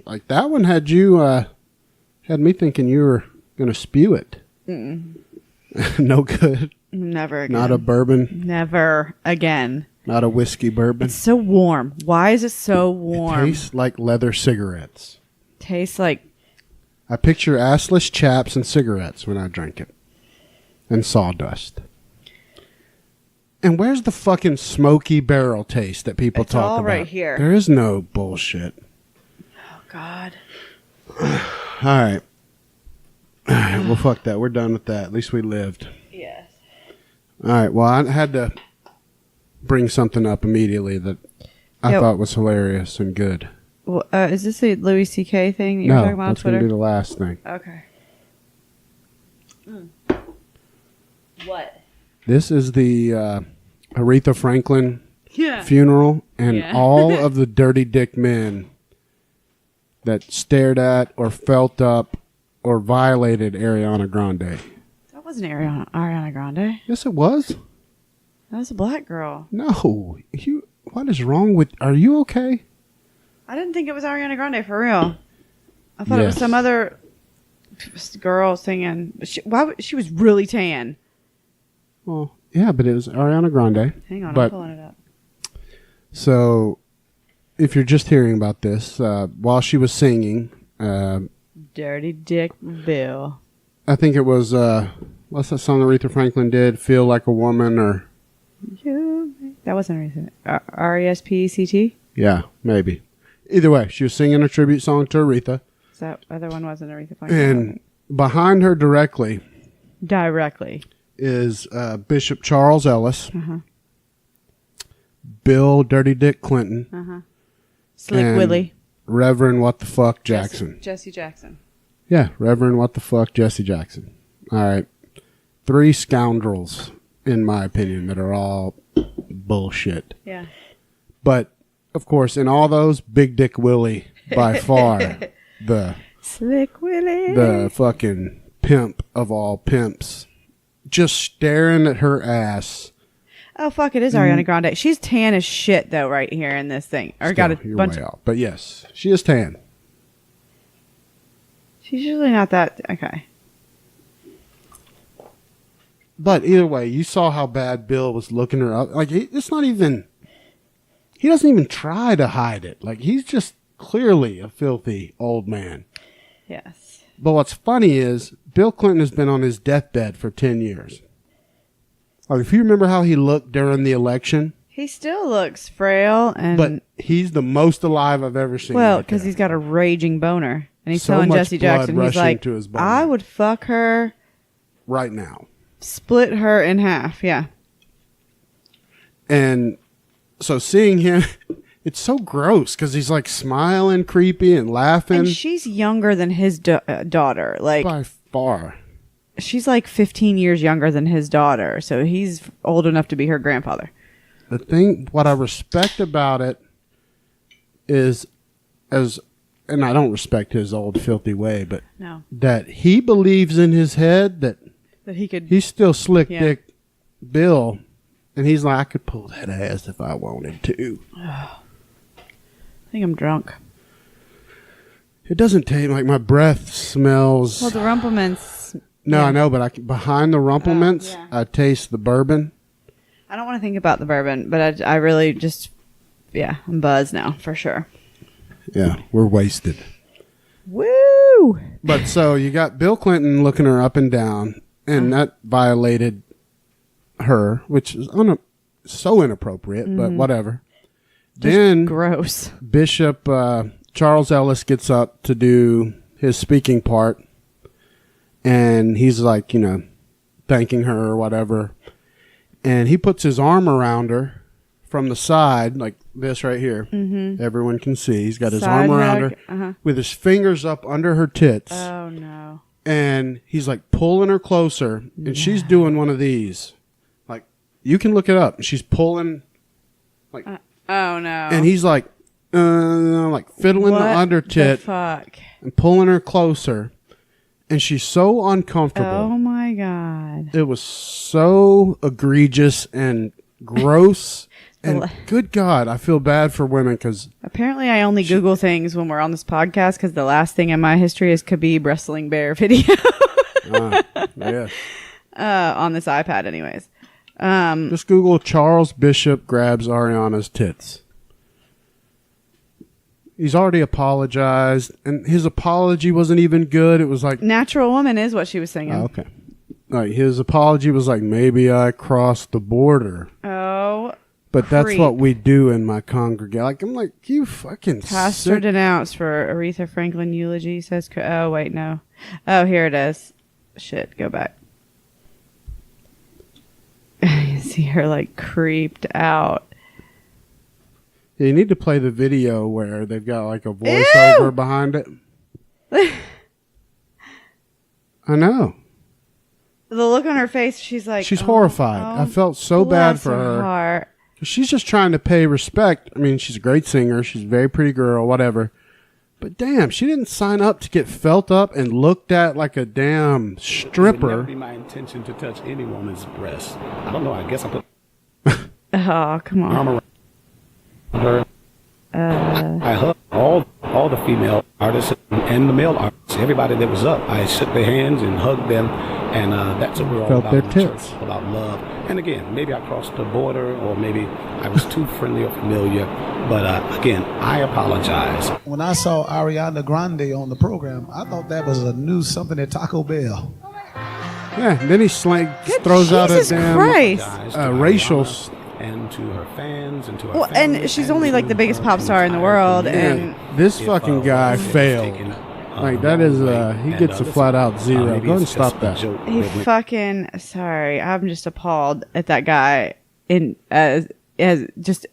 B: Like that one had you had me thinking you were gonna spew it. No good.
A: Never again.
B: Not a bourbon.
A: Never again.
B: Not a whiskey bourbon.
A: It's so warm. Why is it so warm?
B: It tastes like leather cigarettes.
A: Tastes like...
B: I picture assless chaps and cigarettes when I drink it. And sawdust. And where's the fucking smoky barrel taste that people talk about?
A: It's all right here.
B: There is no bullshit.
A: Oh, God.
B: All right. Well, fuck that. We're done with that. At least we lived.
A: Yes.
B: All right. Well, I had to bring something up immediately that I thought was hilarious and good.
A: Well, is this a Louis C.K. thing that you're talking about on
B: that's
A: Twitter?
B: going to be the last thing.
A: Okay. What?
B: This is the Aretha Franklin funeral, and all of the DirtyDik men that stared at or felt up or violated Ariana Grande.
A: wasn't Ariana Grande.
B: Yes, it was.
A: That was a black girl.
B: No. What is wrong with... Are you okay?
A: I didn't think it was Ariana Grande, for real. I thought it was some other girl singing. She was really tan.
B: Well, yeah, but it was Ariana Grande.
A: Hang on, I'm pulling it up.
B: So, if you're just hearing about this, while she was singing...
A: DirtyDik Bill.
B: I think it was... what's that song Aretha Franklin did? Feel Like a Woman, or...
A: That wasn't Aretha. R-E-S-P-E-C-T?
B: Yeah, maybe. Either way, she was singing a tribute song to Aretha.
A: So that other one wasn't Aretha Franklin.
B: And behind her directly is Bishop Charles Ellis, Bill DirtyDik Clinton,
A: Slick Willie,
B: Reverend What the Fuck Jackson.
A: Jesse Jackson.
B: Yeah, Reverend What the Fuck Jesse Jackson. All right. 3 scoundrels, in my opinion, that are all bullshit.
A: Yeah.
B: But, of course, in all those, Big Dick Willie, by far,
A: Slick Willie,
B: the fucking pimp of all pimps, just staring at her ass.
A: Oh, fuck, it is Ariana Grande. She's tan as shit, though, right here in this thing. Or got a bunch of...
B: But yes, she is tan.
A: She's usually not that... Okay.
B: But either way, you saw how bad Bill was looking her up. Like, it's not even... He doesn't even try to hide it. Like, he's just clearly a filthy old man.
A: Yes.
B: But what's funny is, Bill Clinton has been on his deathbed for 10 years. Like, if you remember how he looked during the election...
A: He still looks frail, and...
B: But he's the most alive I've ever seen.
A: Well, because he's got a raging boner. And he's telling Jesse Jackson, he's like, I would fuck her...
B: right now.
A: Split her in half, yeah.
B: And so seeing him, it's so gross because he's like smiling, creepy, and laughing.
A: And she's younger than his daughter. Like,
B: by far.
A: She's like 15 years younger than his daughter. So he's old enough to be her grandfather.
B: What I respect about it is, and I don't respect his old filthy way, but that he believes in his head that he's still slick dick Bill, and he's like, I could pull that ass if I wanted to.
A: I think I'm drunk.
B: It doesn't taste like my breath smells.
A: Well, the Rumplemints.
B: No, I know, but behind the Rumplemints, I taste the bourbon.
A: I don't want to think about the bourbon, but I really just, I'm buzzed now for sure.
B: Yeah, we're wasted.
A: Woo!
B: But so you got Bill Clinton looking her up and down, and that violated her, which is so inappropriate, but whatever.
A: Just
B: then
A: gross.
B: Bishop Charles Ellis gets up to do his speaking part, and he's like, thanking her or whatever. And he puts his arm around her from the side, like this right here. Mm-hmm. Everyone can see. He's got his arm around her with his fingers up under her tits.
A: Oh, no.
B: And he's like pulling her closer, and she's doing one of these. Like, you can look it up. She's pulling, like,
A: oh no.
B: And he's like fiddling the under tit
A: fuck?
B: And pulling her closer. And she's so uncomfortable.
A: Oh my God.
B: It was so egregious and gross. And good God, I feel bad for women because...
A: Apparently I only Google things when we're on this podcast because the last thing in my history is Khabib wrestling bear video.
B: Yeah.
A: On this iPad anyways.
B: Just Google Charles Bishop grabs Ariana's tits. He's already apologized, and his apology wasn't even good. It was like...
A: Natural Woman is what she was singing.
B: Oh, okay. Like, his apology was like, maybe I crossed the border.
A: Oh,
B: but that's what we do in my congregation. Like, I'm like, you fucking
A: Pastor denounced for Aretha Franklin eulogy says... Oh, wait, no. Oh, here it is. Shit, go back. You see her, like, creeped out.
B: Yeah, you need to play the video where they've got, like, a voiceover behind it. I know.
A: The look on her face, she's like...
B: She's horrified. I felt so bad for her. She's just trying to pay respect. I mean, she's a great singer. She's a very pretty girl, whatever. But damn, she didn't sign up to get felt up and looked at like a damn stripper.
C: It would never be my intention to touch any woman's breast. I don't know. I guess I put
A: Oh, come on.
C: arm around her. I hugged all the female artists and the male artists. Everybody that was up, I shook their hands and hugged them. And that's what we're all
B: Felt
C: about
B: their
C: in
B: tits.
C: church, about love. And again, maybe I crossed the border, or maybe I was too friendly or familiar. But again, I apologize.
D: When I saw Ariana Grande on the program, I thought that was something at Taco Bell.
B: Yeah, then he throws out a
A: Jesus
B: damn
A: Christ.
B: racial.
C: And to her fans and to her
A: Well,
C: family,
A: and she's only like the biggest
C: her
A: pop star in the
C: entire
A: world,
C: community.
A: and
B: This
C: If,
B: fucking
C: one
B: guy
C: was
B: failed.
C: taken,
B: Like that is he
C: and,
B: gets a
C: this-
B: flat out zero.
C: maybe
B: Go and
C: it's
B: stop
C: just a
B: that.
C: joke
A: he
C: that went
A: fucking sorry. I'm just appalled at that guy in as just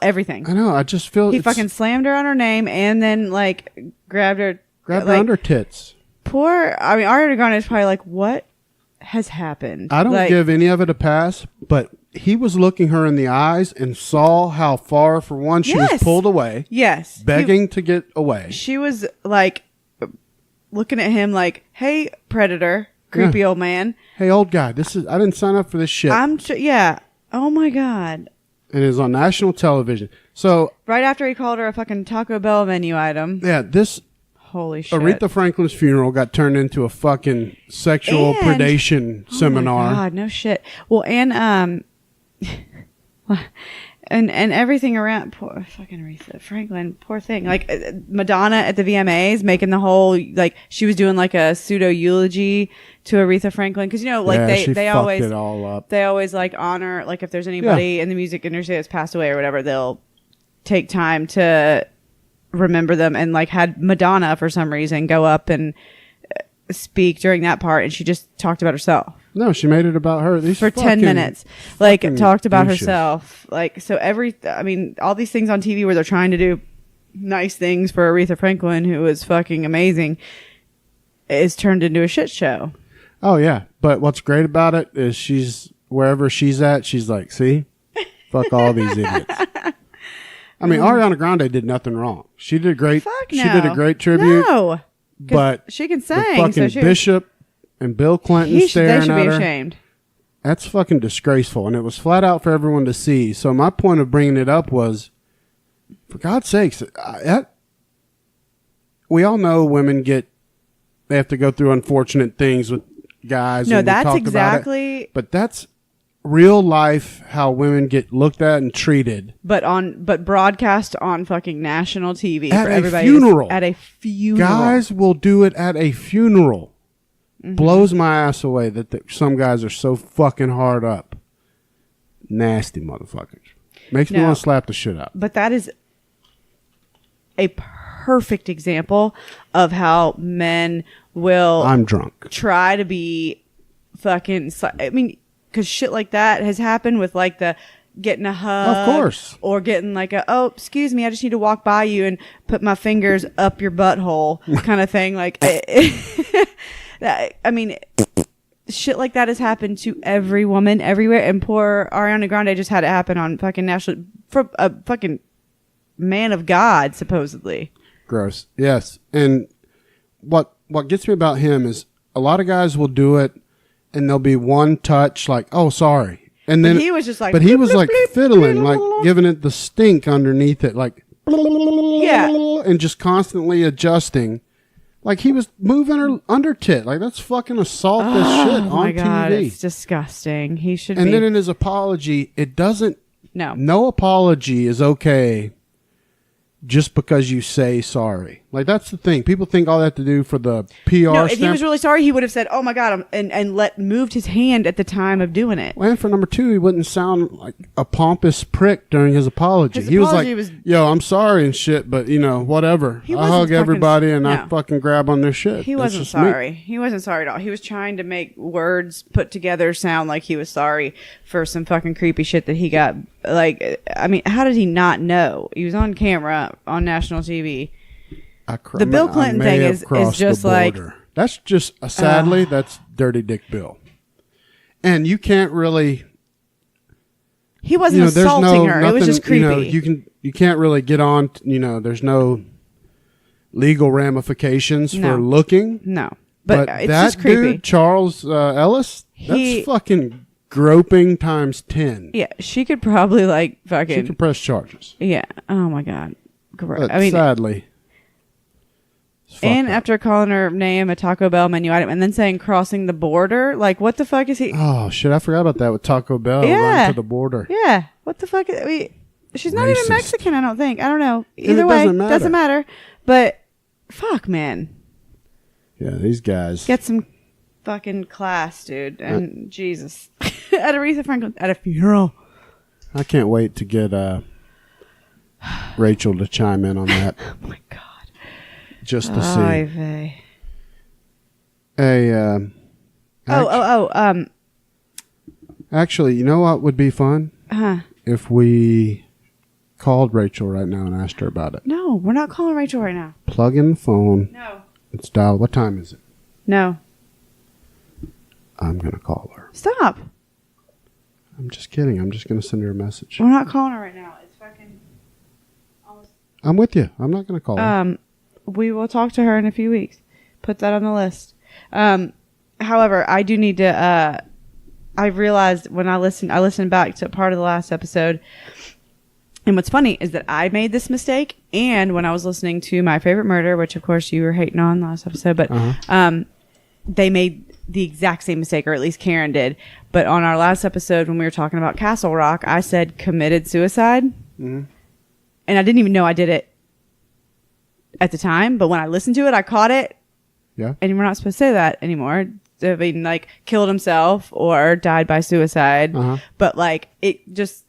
A: everything.
B: I know. I just feel
A: He
B: it's-
A: fucking slammed her on her name and then like grabbed her
B: grab her
A: like,
B: under tits.
A: Ariana Grande is probably like, what has happened?
B: I don't
A: Like,
B: give any of it a pass, but he was looking her in the eyes and saw how far, for one, she was
A: Yes.
B: pulled away,
A: yes,
B: begging to get away.
A: she was like looking at him like, hey, predator, creepy old man.
B: Hey, old guy, I didn't sign up for this shit.
A: Yeah. Oh my god.
B: And it was on national television. So,
A: Right after he called her a fucking Taco Bell menu item.
B: yeah, this
A: Holy shit.
B: Aretha Franklin's funeral got turned into a fucking sexual
A: And-
B: predation seminar.
A: Oh my god, no shit. Well, and and everything around poor fucking Aretha Franklin, poor thing. Like Madonna at the VMAs making the whole like she was doing like a pseudo eulogy to Aretha Franklin because like
B: Yeah, she
A: they
B: fucked
A: always
B: it all up.
A: they always like honor like if there's anybody in the music industry that's passed away or whatever, they'll take time to remember them, and like had Madonna for some reason go up and speak during that part, and she just talked about herself
B: No, she made it about her. These
A: for 10
B: fucking-
A: minutes, like
B: fucking
A: talked about
B: douches.
A: herself. Like, so all these things on TV where they're trying to do nice things for Aretha Franklin, who was fucking amazing, is turned into a shit show.
B: Oh yeah, but what's great about it is she's wherever she's at, she's like, see, fuck all these idiots. I mean, Ariana Grande did nothing wrong. She did great.
A: Fuck
B: She
A: no.
B: did a great tribute.
A: No. 'Cause
B: But
A: she can
B: the
A: sing.
B: fucking
A: So she
B: Bishop and Bill Clinton
A: they
B: staring
A: should
B: at
A: be
B: her.
A: ashamed.
B: That's fucking disgraceful, and it was flat out for everyone to see. So my point of bringing it up was, for God's sakes, we all know women they have to go through unfortunate things with guys.
A: No,
B: and we
A: that's
B: talked about it.
A: exactly.
B: But that's real life how women get looked at and treated.
A: But broadcast on fucking national TV
B: At
A: for
B: a
A: everybody.
B: funeral.
A: At a funeral.
B: Guys will do it at a funeral.
A: Mm-hmm.
B: Blows my ass away that some guys are so fucking hard up. Nasty motherfuckers. Makes me
A: No.
B: want to slap the shit out.
A: But that is a perfect example of how men will
B: I'm drunk.
A: try to be fucking. I mean, because shit like that has happened with like the getting a hug,
B: Of course.
A: or getting like excuse me, I just need to walk by you and put my fingers up your butthole, kind of thing. Like, I mean, shit like that has happened to every woman everywhere, and poor Ariana Grande just had it happen on fucking national for a fucking man of God, supposedly.
B: Gross. Yes. And what gets me about him is a lot of guys will do it and there'll be one touch like, oh, sorry. And then
A: he was just like,
B: but he was
A: bleep,
B: like
A: bleep,
B: fiddling,
A: bleep,
B: like
A: bleep.
B: giving it the stink underneath it, like,
A: Yeah.
B: and just constantly adjusting. Like he was moving her under tit. Like that's fucking assault as shit
A: Oh
B: on
A: my God,
B: TV.
A: it's disgusting. He should
B: And
A: be.
B: then in his apology, it doesn't.
A: No.
B: No apology is okay just because you say sorry. Like that's the thing. People think all they have to do for the PR
A: No, if he
B: stamp.
A: was really sorry, he would have said, "Oh my God," and moved his hand at the time of doing it.
B: And for number two, he wouldn't sound like a pompous prick during his apology.
A: His
B: He was
A: apology
B: like,
A: was-
B: "Yo, I'm sorry and shit, but whatever.
A: He
B: I
A: wasn't
B: hug
A: fucking-
B: everybody and I
A: no.
B: fucking grab on their shit."
A: He
B: That's
A: wasn't
B: just me.
A: sorry. He wasn't sorry at all. He was trying to make words put together sound like he was sorry for some fucking creepy shit that he got. Like, I mean, how did he not know? He was on camera on national TV. The Bill Clinton
B: I
A: thing
B: may have
A: is
B: crossed
A: just
B: the
A: like-
B: border. That's just sadly that's DirtyDik Bill, and you can't really.
A: He wasn't
B: there's
A: assaulting her. It was
B: nothing,
A: just creepy.
B: You can't really get on. There's no legal ramifications for looking.
A: No. But it's
B: that
A: just creepy.
B: Dude, Charles Ellis, that's fucking groping times 10.
A: Yeah, she could probably like fucking.
B: She could press charges.
A: Yeah. Oh my god.
B: But sadly.
A: And after calling her name a Taco Bell menu item and then saying crossing the border, like what the fuck is he?
B: Oh shit! I forgot about that with Taco Bell. Run to the border.
A: Yeah. What the fuck? She's not even Mexican. I don't think. I don't know. Either
B: it
A: way,
B: doesn't matter.
A: But fuck, man.
B: Yeah, these guys
A: get some fucking class, dude. And Jesus, at Aretha Franklin at a funeral.
B: I can't wait to get Rachel to chime in on that.
A: Oh my god.
B: Just to see.
A: Vey.
B: Actually, you know what would be fun? If we called Rachel right now and asked her about it.
A: No, we're not calling Rachel right now.
B: Plug in the phone.
A: No.
B: Let's dial. What time is it?
A: No.
B: I'm going to call her.
A: Stop.
B: I'm just kidding. I'm just going to send her a message.
A: We're not calling her right now. It's fucking almost.
B: I'm with you. I'm not going to call her.
A: We will talk to her in a few weeks. Put that on the list. However, I do need to, I realized when I listened back to part of the last episode. And what's funny is that I made this mistake. And when I was listening to My Favorite Murder, which of course you were hating on last episode, but, they made the exact same mistake, or at least Karen did. But on our last episode, when we were talking about Castle Rock, I said committed suicide. Mm-hmm. And I didn't even know I did it at the time, but when I listened to it, I caught it.
B: Yeah. And
A: we're not supposed to say that anymore. I mean, like, killed himself or died by suicide. But, like, it just,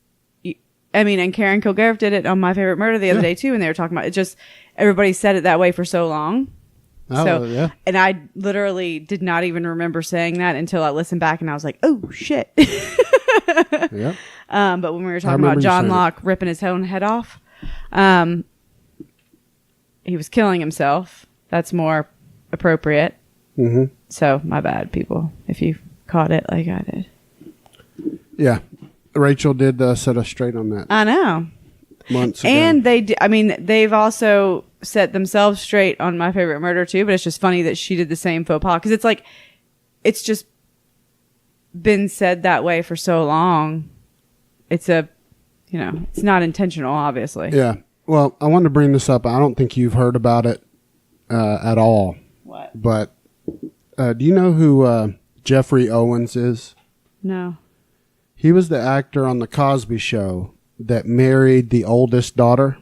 A: I mean, and Karen Kilgariff did it on My Favorite Murder the other day, too, and they were talking about it. Just, everybody said it that way for so long. And I literally did not even remember saying that until I listened back, and I was like, oh, shit.
B: Yeah.
A: But when we were talking about John Locke ripping his own head off, he was killing himself. That's more appropriate. Mm-hmm. So, my bad, people, if you caught it like I did.
B: Yeah. Rachel did set us straight on that.
A: I know.
B: Months ago.
A: And they've also set themselves straight on My Favorite Murder, too, but it's just funny that she did the same faux pas. Because it's like, it's just been said that way for so long. It's it's not intentional, obviously.
B: Yeah. Well, I wanted to bring this up. I don't think you've heard about it at all.
A: What?
B: But do you know who Jeffrey Owens is?
A: No.
B: He was the actor on The Cosby Show that married the oldest daughter.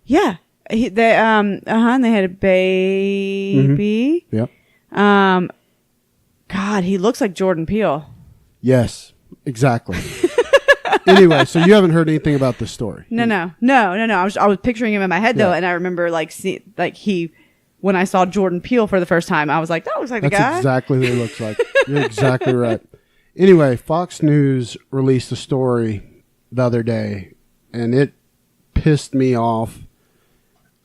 A: Yeah. They had a baby.
B: Mm-hmm. Yep.
A: God, he looks like Jordan Peele.
B: Yes, exactly. Anyway, so you haven't heard anything about this story?
A: No. I was picturing him in my head though, and I remember when I saw Jordan Peele for the first time, I was like, that looks like the guy.
B: That's exactly who he looks like. You're exactly right. Anyway, Fox News released a story the other day, and it pissed me off.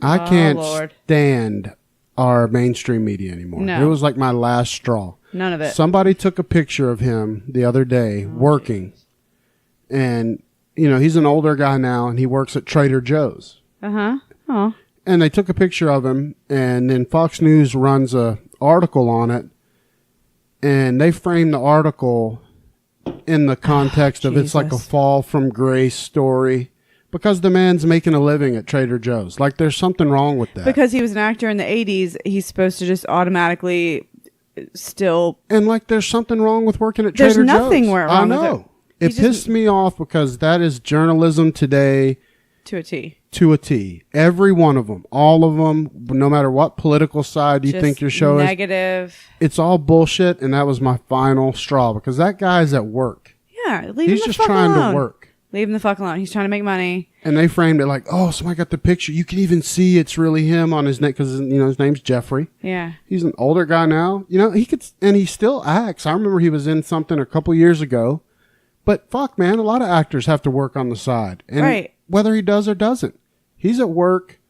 B: I can't stand our mainstream media anymore.
A: No.
B: It was like my last straw.
A: None of it.
B: Somebody took a picture of him the other day working. Geez. And, he's an older guy now, and he works at Trader Joe's.
A: Uh-huh. Oh.
B: And they took a picture of him, and then Fox News runs a article on it, and they framed the article in the context of it's like a fall from grace story. Because the man's making a living at Trader Joe's. Like, there's something wrong with that.
A: Because he was an actor in the 80s, he's supposed to just automatically still...
B: And, like, there's something wrong with working at Trader Joe's.
A: There's nothing wrong with it.
B: It pissed me off because that is journalism today...
A: To a T.
B: To a T. Every one of them. All of them. No matter what political side you think your show
A: negative.
B: It's all bullshit, and that was my final straw. Because that guy's at work.
A: Yeah, leave him the fuck alone.
B: He's just trying to work.
A: Leave him the fuck alone. He's trying to make money.
B: And they framed it like, oh, somebody got the picture. You can even see it's really him on his neck because, his name's Jeffrey.
A: Yeah.
B: He's an older guy now. He could, and he still acts. I remember he was in something a couple years ago. But fuck, man, a lot of actors have to work on the side. And whether he does or doesn't, he's at work.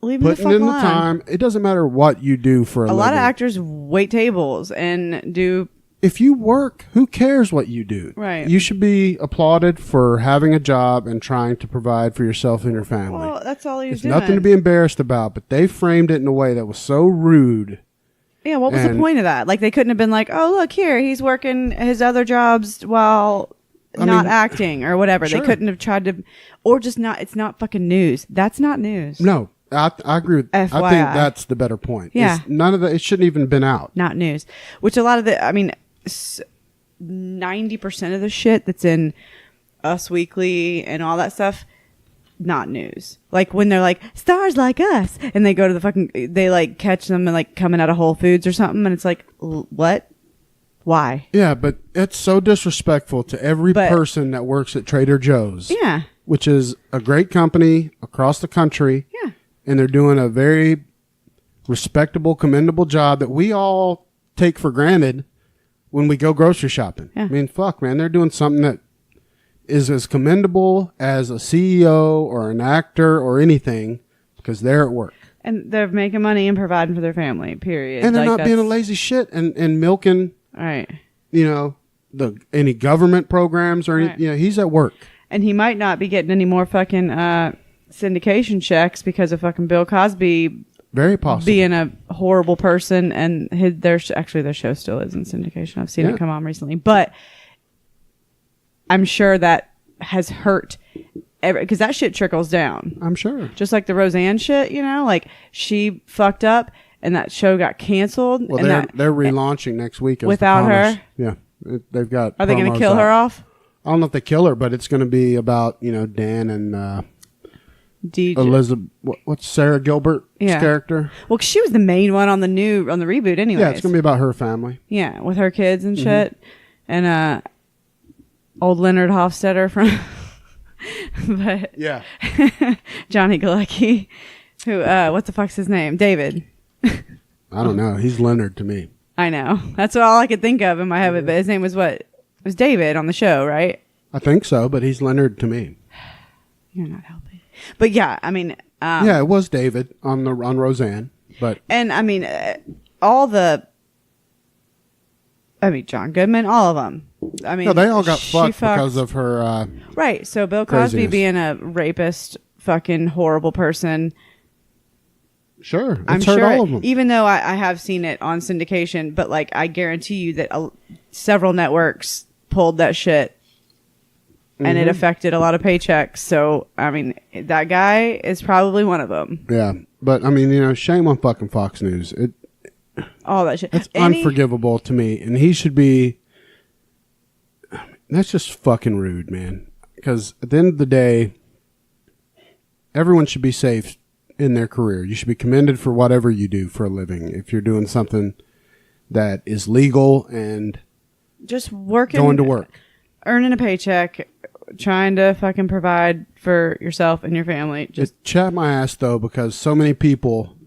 A: Leave him the fuck alone.
B: Putting in the time. It doesn't matter what you do for a living.
A: A lot of actors wait tables and do
B: if you work, who cares what you do?
A: Right.
B: You should be applauded for having a job and trying to provide for yourself and your family.
A: Well, that's all he was
B: It's
A: doing.
B: nothing to be embarrassed about, but they framed it in a way that was so rude.
A: Yeah, what was the point of that? Like, they couldn't have been like, oh, look here, he's working his other jobs while not acting or whatever.
B: Sure.
A: They couldn't have tried to, or just not, it's not fucking news. That's not news.
B: No, I agree with
A: FYI.
B: I think that's the better point.
A: Yeah.
B: None of that, it shouldn't even been out.
A: Not news. Which a lot of the, I mean, 90% of the shit that's in Us Weekly and all that stuff, not news. Like when they're like, stars like us, and they go to the fucking, they like catch them and like coming out of Whole Foods or something, and it's like, what? Why?
B: Yeah, but it's so disrespectful to every person that works at Trader Joe's.
A: Yeah.
B: Which is a great company across the country.
A: Yeah.
B: And they're doing a very respectable, commendable job that we all take for granted when we go grocery shopping.
A: Yeah.
B: I mean, fuck, man, they're doing something that is as commendable as a CEO or an actor or anything because they're at work.
A: And they're making money and providing for their family, period.
B: And they're
A: like
B: not being a lazy shit and milking,
A: right.
B: Any government programs or any, he's at work.
A: And he might not be getting any more fucking syndication checks because of fucking Bill Cosby
B: very possible
A: being a horrible person, and their show still is in syndication. I've seen it come on recently, but I'm sure that has hurt because that shit trickles down.
B: I'm sure,
A: just like the Roseanne shit, like she fucked up and that show got canceled.
B: Well,
A: and
B: they're relaunching next week
A: without her.
B: Yeah, they've got.
A: Are they going to kill her off?
B: I don't know if they kill her, but it's going to be about Dan and Elizabeth. What's Sarah Gilbert's character?
A: Well, she was the main one on the reboot, anyway.
B: Yeah, it's going to be about her family.
A: Yeah, with her kids and shit, and old Leonard Hofstadter from, but
B: yeah,
A: Johnny Galecki, who what the fuck's his name? David.
B: I don't know. He's Leonard to me.
A: I know. That's all I could think of in my head. But his name was what? It was David on the show, right?
B: I think so, but he's Leonard to me.
A: You're not helping. But yeah, I mean,
B: yeah, it was David on Roseanne, but
A: I mean, John Goodman, all of them. I mean,
B: no, they all got fucked because of her.
A: Right. So Bill Cosby
B: craziness.
A: being a rapist, fucking horrible person.
B: Sure,
A: I'm
B: hurt
A: sure.
B: all of them.
A: Even though I have seen it on syndication, but like I guarantee you that several networks pulled that shit. And it affected a lot of paychecks. So, I mean, that guy is probably one of them.
B: Yeah. But, I mean, shame on fucking Fox News.
A: All that shit.
B: It's unforgivable to me. And he should be... That's just fucking rude, man. Because at the end of the day, everyone should be safe in their career. You should be commended for whatever you do for a living. If you're doing something that is legal and...
A: Just working...
B: Going to work.
A: Earning a paycheck... Trying to fucking provide for yourself and your family.
B: Just chat my ass though, because so many people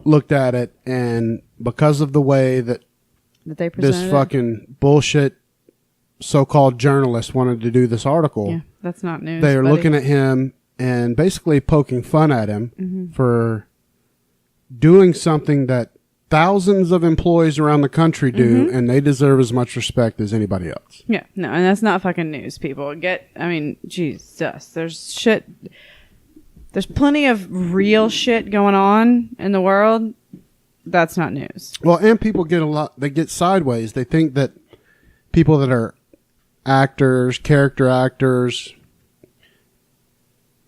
B: looked at it, and because of the way that
A: they presented
B: this fucking bullshit so-called journalist wanted to do this article,
A: yeah, that's not news.
B: They are looking at him and basically poking fun at him for doing something that thousands of employees around the country do, and they deserve as much respect as anybody else.
A: Yeah, no, and that's not fucking news, people. Jesus, there's plenty of real shit going on in the world. That's not news.
B: Well, and people they get sideways. They think that people that are actors, character actors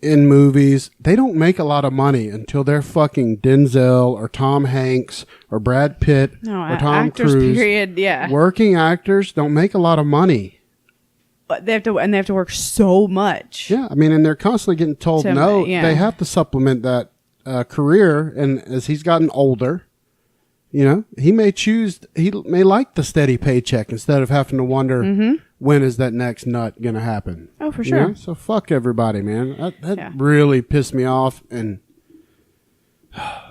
B: in movies, they don't make a lot of money until they're fucking Denzel or Tom Hanks or Brad Pitt or Tom Cruise.
A: Period, yeah.
B: Working actors don't make a lot of money.
A: But they have to work so much.
B: Yeah, I mean, and they're constantly getting told no.
A: Yeah.
B: They have to supplement that career, and as he's gotten older, he may like the steady paycheck instead of having to wonder when is that next nut gonna happen.
A: Oh, for sure.
B: So fuck everybody, man. That really pissed me off, and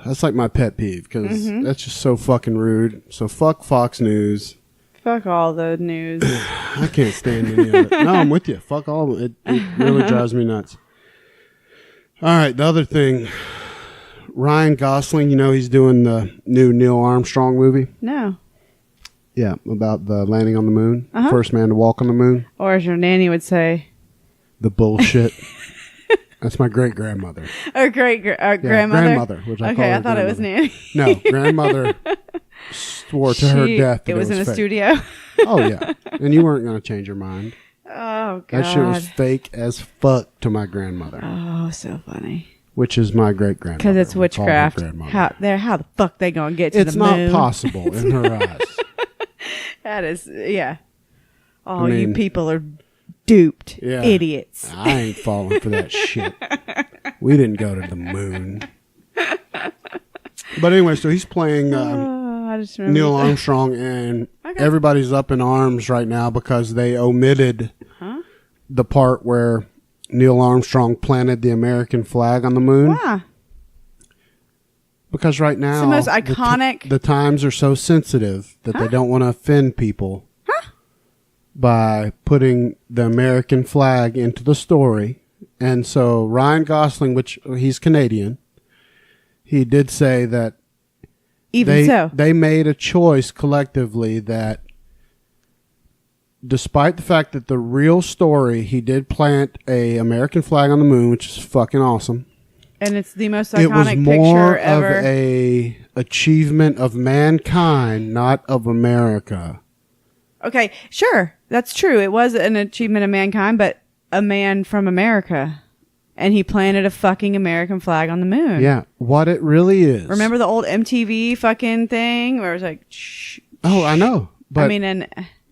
B: that's like my pet peeve because that's just so fucking rude. So fuck Fox News.
A: Fuck all the news.
B: I can't stand any of it. No, I'm with you. Fuck all of it. It really drives me nuts. All right, the other thing. Ryan Gosling, he's doing the new Neil Armstrong movie.
A: No.
B: Yeah, about the landing on the moon.
A: Uh-huh.
B: First man to walk on the moon.
A: Or as your nanny would say,
B: the bullshit. That's my great grandmother.
A: Or grandmother.
B: Grandmother, which I call her
A: I thought it was nanny.
B: No, grandmother swore to her death that
A: it was in a
B: fake.
A: studio.
B: Oh yeah, and you weren't going to change your mind.
A: Oh god,
B: that shit was fake as fuck to my grandmother.
A: Oh, so funny.
B: Which is my great grandmother.
A: Because it's witchcraft. How the fuck they gonna get to
B: it's
A: the moon?
B: It's not possible in her eyes.
A: That is, yeah. Oh, you people are duped.
B: Yeah.
A: Idiots.
B: I ain't falling for that shit. We didn't go to the moon. But anyway, so he's playing Neil Armstrong, and everybody's up in arms right now because they omitted the part where Neil Armstrong planted the American flag on the moon.
A: Why?
B: Because right now,
A: it's the most iconic.
B: The times are so sensitive that they don't want to offend people by putting the American flag into the story. And so Ryan Gosling, which he's Canadian, he did say that they made a choice collectively that despite the fact that the real story, he did plant a American flag on the moon, which is fucking awesome.
A: And it's the most iconic picture ever.
B: It was more of a achievement of mankind, not of America.
A: Okay, sure. That's true. It was an achievement of mankind, but a man from America. And he planted a fucking American flag on the moon.
B: Yeah, what it really is.
A: Remember the old MTV fucking thing where it was like, shh.
B: Oh, I know. But
A: I mean, and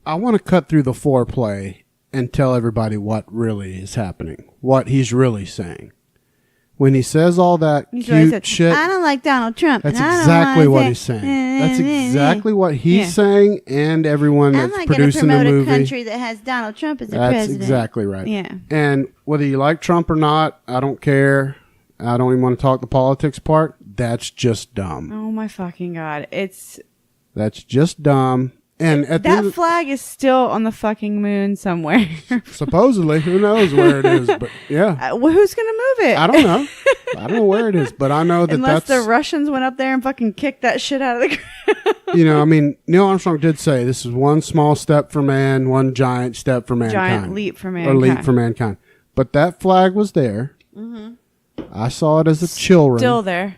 B: I want to cut through the foreplay and tell everybody what really is happening, what he's really saying. When he says all that cute shit,
A: I don't like Donald Trump.
B: That's exactly what he's saying. That's exactly what he's saying, and everyone that's producing the movie. I'm not going to promote
A: a country that has Donald Trump as a president.
B: That's exactly right.
A: Yeah.
B: And whether you like Trump or not, I don't care. I don't even want to talk the politics part. That's just dumb.
A: Oh my fucking God.
B: That's just dumb. And at
A: that flag is still on the fucking moon somewhere.
B: Supposedly. Who knows where it is, but yeah.
A: Who's going to move it?
B: I don't know. I don't know where it is, but I know that
A: Unless the Russians went up there and fucking kicked that shit out of the ground.
B: You know, I mean, Neil Armstrong did say this is one small step for man, one giant step for mankind.
A: Giant leap for mankind.
B: Or leap for mankind. But that flag was there. Mm-hmm. I saw it as a children.
A: Still there.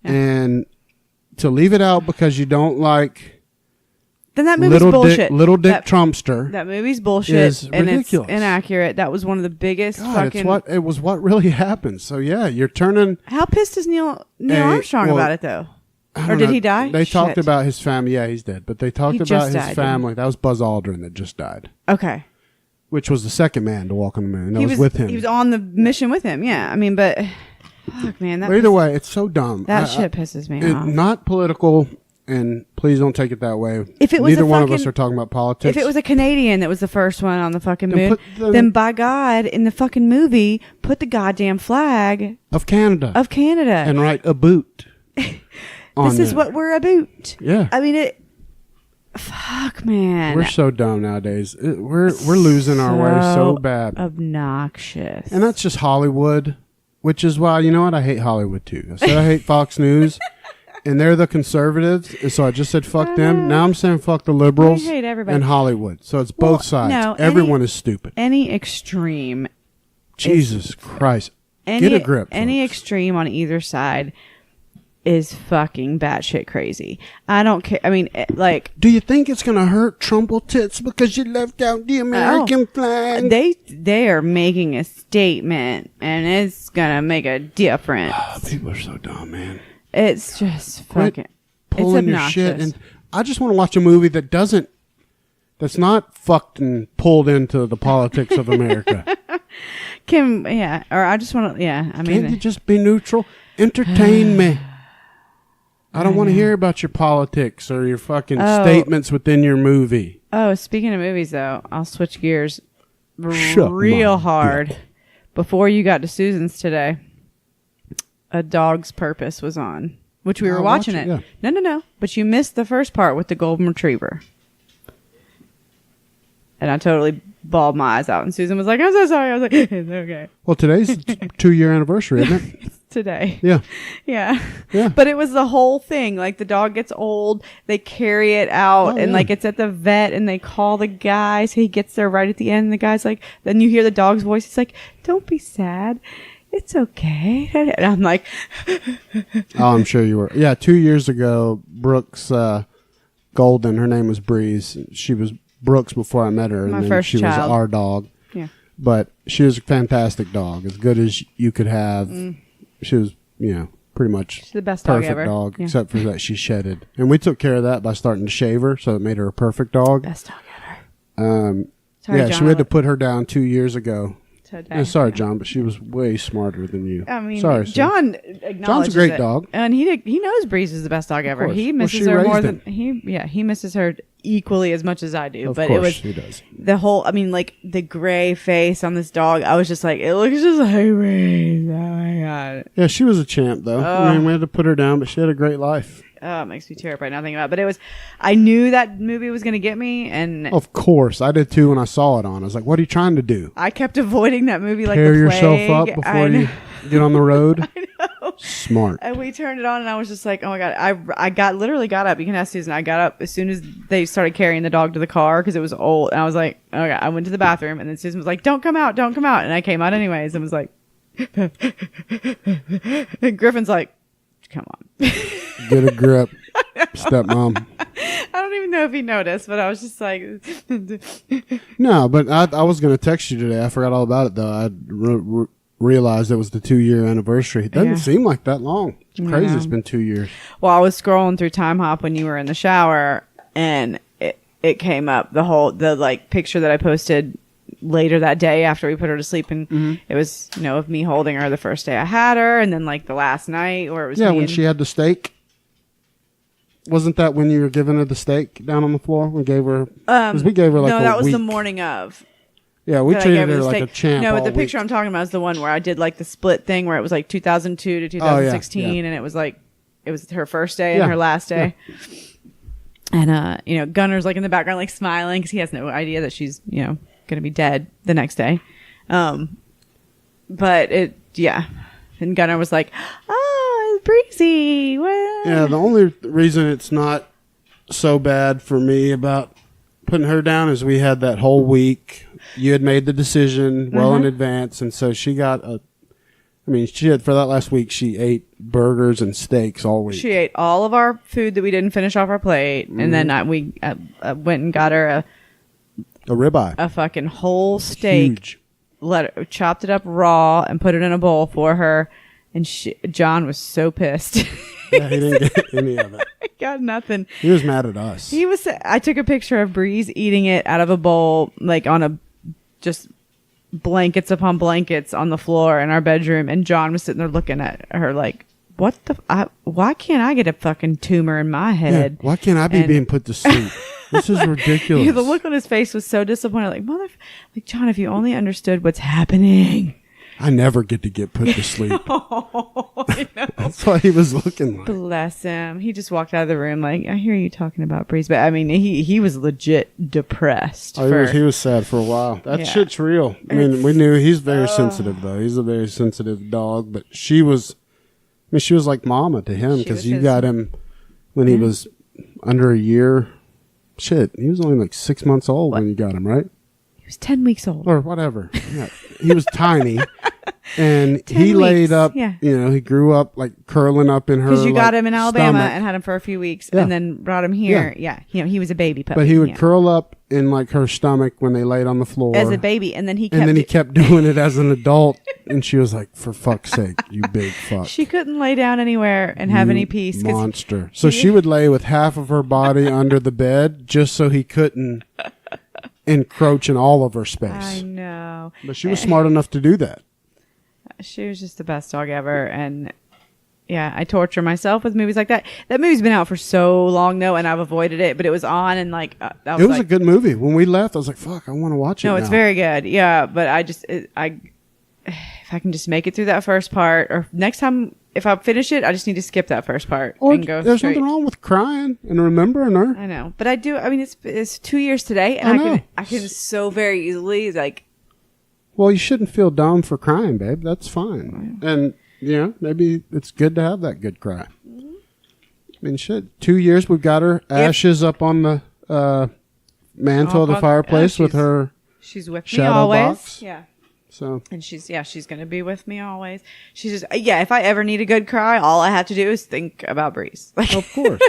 B: Yeah. And to leave it out because you don't like...
A: Then that movie's bullshit.
B: Little Dick Trumpster.
A: That movie's bullshit.
B: Is
A: and
B: ridiculous.
A: It's inaccurate. That was one of the biggest fucking...
B: it was what really happened. So yeah, you're turning...
A: How pissed is Neil Armstrong about it though? Or did he die?
B: They talked about his family. Yeah, he's dead. But they talked about his family. That was Buzz Aldrin that just died.
A: Okay.
B: Which was the second man to walk on the moon. That was with him.
A: He was on the mission with him. Yeah. I mean, but... Fuck, man.
B: Either way, it's so dumb.
A: That shit pisses me off.
B: Not political... And please don't take it that way.
A: If it was
B: Neither one of us are talking about politics.
A: If it was a Canadian that was the first one on the fucking moon, then by God, in the fucking movie, put the goddamn flag
B: of Canada.
A: And
B: write a boot.
A: This is what we're about.
B: Yeah.
A: I mean, fuck, man.
B: We're so dumb nowadays. We're losing our way so bad.
A: Obnoxious.
B: And that's just Hollywood, which is why, you know what? I hate Hollywood too. I said I hate Fox News. And they're the conservatives, and so I just said fuck them. Now I'm saying fuck the liberals and Hollywood. So it's both sides.
A: No,
B: everyone is stupid.
A: Any extreme.
B: Jesus Christ. Get a grip.
A: Any extreme on either side is fucking batshit crazy. I don't care. I mean, like...
B: Do you think it's going to hurt Trumple tits because you left out the American flag?
A: They are making a statement, and it's going to make a difference.
B: Oh, people are so dumb, man.
A: It's just fucking...
B: Pulling your shit. And I just want to watch a movie that's not fucked and pulled into the politics of America.
A: Or I just want to... Yeah, I mean...
B: Can't you just be neutral? Entertain me. I don't want to hear about your politics or your fucking statements within your movie.
A: Oh, speaking of movies, though, I'll switch gears real hard. Dick. Before you got to Susan's today, A Dog's Purpose was on, which we were watching it. Yeah. No. But you missed the first part with the golden retriever. And I totally bawled my eyes out. And Susan was like, I'm so sorry. I was like, it's okay.
B: Well, today's 2-year anniversary, isn't it?
A: today.
B: Yeah.
A: Yeah.
B: Yeah.
A: But it was the whole thing. Like the dog gets old, they carry it out and like it's at the vet and they call the guy. So he gets there right at the end. And the guy's like, then you hear the dog's voice. It's like, don't be sad. It's okay. And I'm like,
B: oh, I'm sure you were. Yeah. 2 years ago, Brooke's, Golden, her name was Breeze. She was Brooke's before I met her.
A: My
B: and then
A: first
B: she
A: child.
B: was our dog.
A: yeah.
B: But she was a fantastic dog, as good as you could have. She was, pretty much
A: She's the best dog
B: perfect
A: ever.
B: dog,
A: Yeah.
B: except for that she shedded. And we took care of that by starting to shave her, so it made her a perfect dog.
A: Best dog ever. Sorry,
B: Yeah,
A: John,
B: so we had to put her down 2 years ago.
A: Today.
B: Sorry, John, but she was way smarter than you.
A: I mean,
B: sorry, sir.
A: John acknowledges
B: John's a great
A: it.
B: dog.
A: And he knows Breeze is the best dog ever.
B: course.
A: He
B: Well,
A: misses
B: she
A: her more
B: raised
A: than he misses her equally as much as I do.
B: Of
A: but
B: course
A: it was
B: he does.
A: the whole, I mean, like the gray face on this dog. I was just like, it looks just like Breeze. Oh my god.
B: Yeah, she was a champ, though. I mean, we had to put her down, but she had a great life.
A: Oh, it makes me terrified now thinking about it. But it was, I knew that movie was going to get me, and
B: Of course. I did, too, when I saw it on. I was like, what are you trying to do?
A: I kept avoiding that movie like
B: Tear
A: the
B: yourself
A: plague.
B: up
A: I
B: before
A: know.
B: you get on the road?
A: I know.
B: Smart.
A: And we turned it on, and I was just like, "Oh my god!" I literally got up. You can ask Susan. I got up as soon as they started carrying the dog to the car because it was old, and I was like, "Oh god!" I went to the bathroom, and then Susan was like, "Don't come out, don't come out," and I came out anyways, and was like, and Griffin's like, "Come on."
B: Get a grip, stepmom.
A: I don't even know if he noticed, but I was just like,
B: No, but I was going to text you today. I forgot all about it, though. I realized it was the 2-year anniversary. It doesn't
A: Yeah.
B: seem like that long. It's crazy.
A: Yeah.
B: It's been 2 years.
A: well, I was scrolling through Time Hop when you were in the shower, and it came up the like picture that I posted later that day after we put her to sleep, and it was of me holding her the first day I had her, and then like the last night where it was
B: Yeah,
A: me
B: when
A: and-
B: she had the steak. Wasn't that when you were giving her the steak down on the floor? We gave her, because we gave her like
A: no,
B: a
A: that was
B: week.
A: the morning of.
B: Yeah, we
A: that I
B: treated
A: gave
B: her
A: the
B: like
A: steak.
B: a champ.
A: No, but
B: all
A: the picture
B: week.
A: I'm talking about is the one where I did like the split thing where it was like 2002 to 2016,
B: yeah.
A: and it was like it was her first day
B: Yeah,
A: and her last day. And Gunner's like in the background like smiling because he has no idea that she's going to be dead the next day. But and Gunner was like, "Oh, it's breezy." Well.
B: Yeah, the only reason it's not so bad for me about putting her down is we had that whole week. You had made the decision well in advance, and so she got she had, for that last week, she ate burgers and steaks all week.
A: She ate all of our food that we didn't finish off our plate, and then we went and got her
B: a ribeye.
A: a fucking whole steak.
B: Huge.
A: Chopped it up raw and put it in a bowl for her, and John was so pissed.
B: Yeah, he didn't get any of it.
A: Got nothing.
B: He was mad at us.
A: I took a picture of Breeze eating it out of a bowl, like on a just blankets upon blankets on the floor in our bedroom, and John was sitting there looking at her like, "What the? Why can't I get a fucking tumor in my head?
B: Yeah, why can't I be being put to sleep? This is ridiculous."
A: The look on his face was so disappointed. Like John, if you only understood what's happening.
B: I never get to get put to sleep.
A: I know.
B: That's what he was looking like.
A: Bless him. He just walked out of the room like, I hear you talking about Breeze, but I mean, he was legit depressed.
B: Oh, he was sad for a while. That shit's real. I mean, we knew he's very sensitive though. He's a very sensitive dog, but she was like mama to him because you got him when he was under a year. Shit, he was only like 6 months old when you got him, right?
A: He was 10 weeks old.
B: Or whatever. Yeah. He was tiny. And
A: 10
B: he laid
A: weeks,
B: up,
A: yeah.
B: He grew up like curling up in her
A: Because you got him in Alabama
B: stomach.
A: and had him for a few weeks
B: Yeah.
A: and then brought him here. Yeah. He was a baby puppy.
B: But he would
A: yeah.
B: curl up in like her stomach when they laid on the floor.
A: As a baby. And then he
B: kept doing it as an adult. And she was like, for fuck's sake, you big fuck.
A: She couldn't lay down anywhere and have
B: You
A: any peace.
B: Monster. So she would lay with half of her body under the bed just so he couldn't encroach in all of her space.
A: I know.
B: But she was smart enough to do that.
A: She was just the best dog ever. And yeah, I torture myself with movies like that. That movie's been out for so long though, and I've avoided it, but it was on and like,
B: It was a good movie. When we left, I was like, fuck, I want to watch it
A: No,
B: now.
A: it's very good. Yeah. But if I can just make it through that first part, or next time, if I finish it, I just need to skip that first part
B: Or
A: and go
B: there's
A: straight.
B: nothing wrong with crying and remembering her.
A: I know, but I do. I mean, it's 2 years today, and
B: I know.
A: I can so very easily like.
B: Well, you shouldn't feel dumb for crying, babe. That's fine. And maybe it's good to have that good cry. I mean, shit. 2 years we've got her ashes up on the mantle of the fireplace with her.
A: She's with me
B: shadow
A: always.
B: box.
A: Yeah.
B: So.
A: And she's going to be with me always. She's just, if I ever need a good cry, all I have to do is think about Breeze. Like,
B: of course.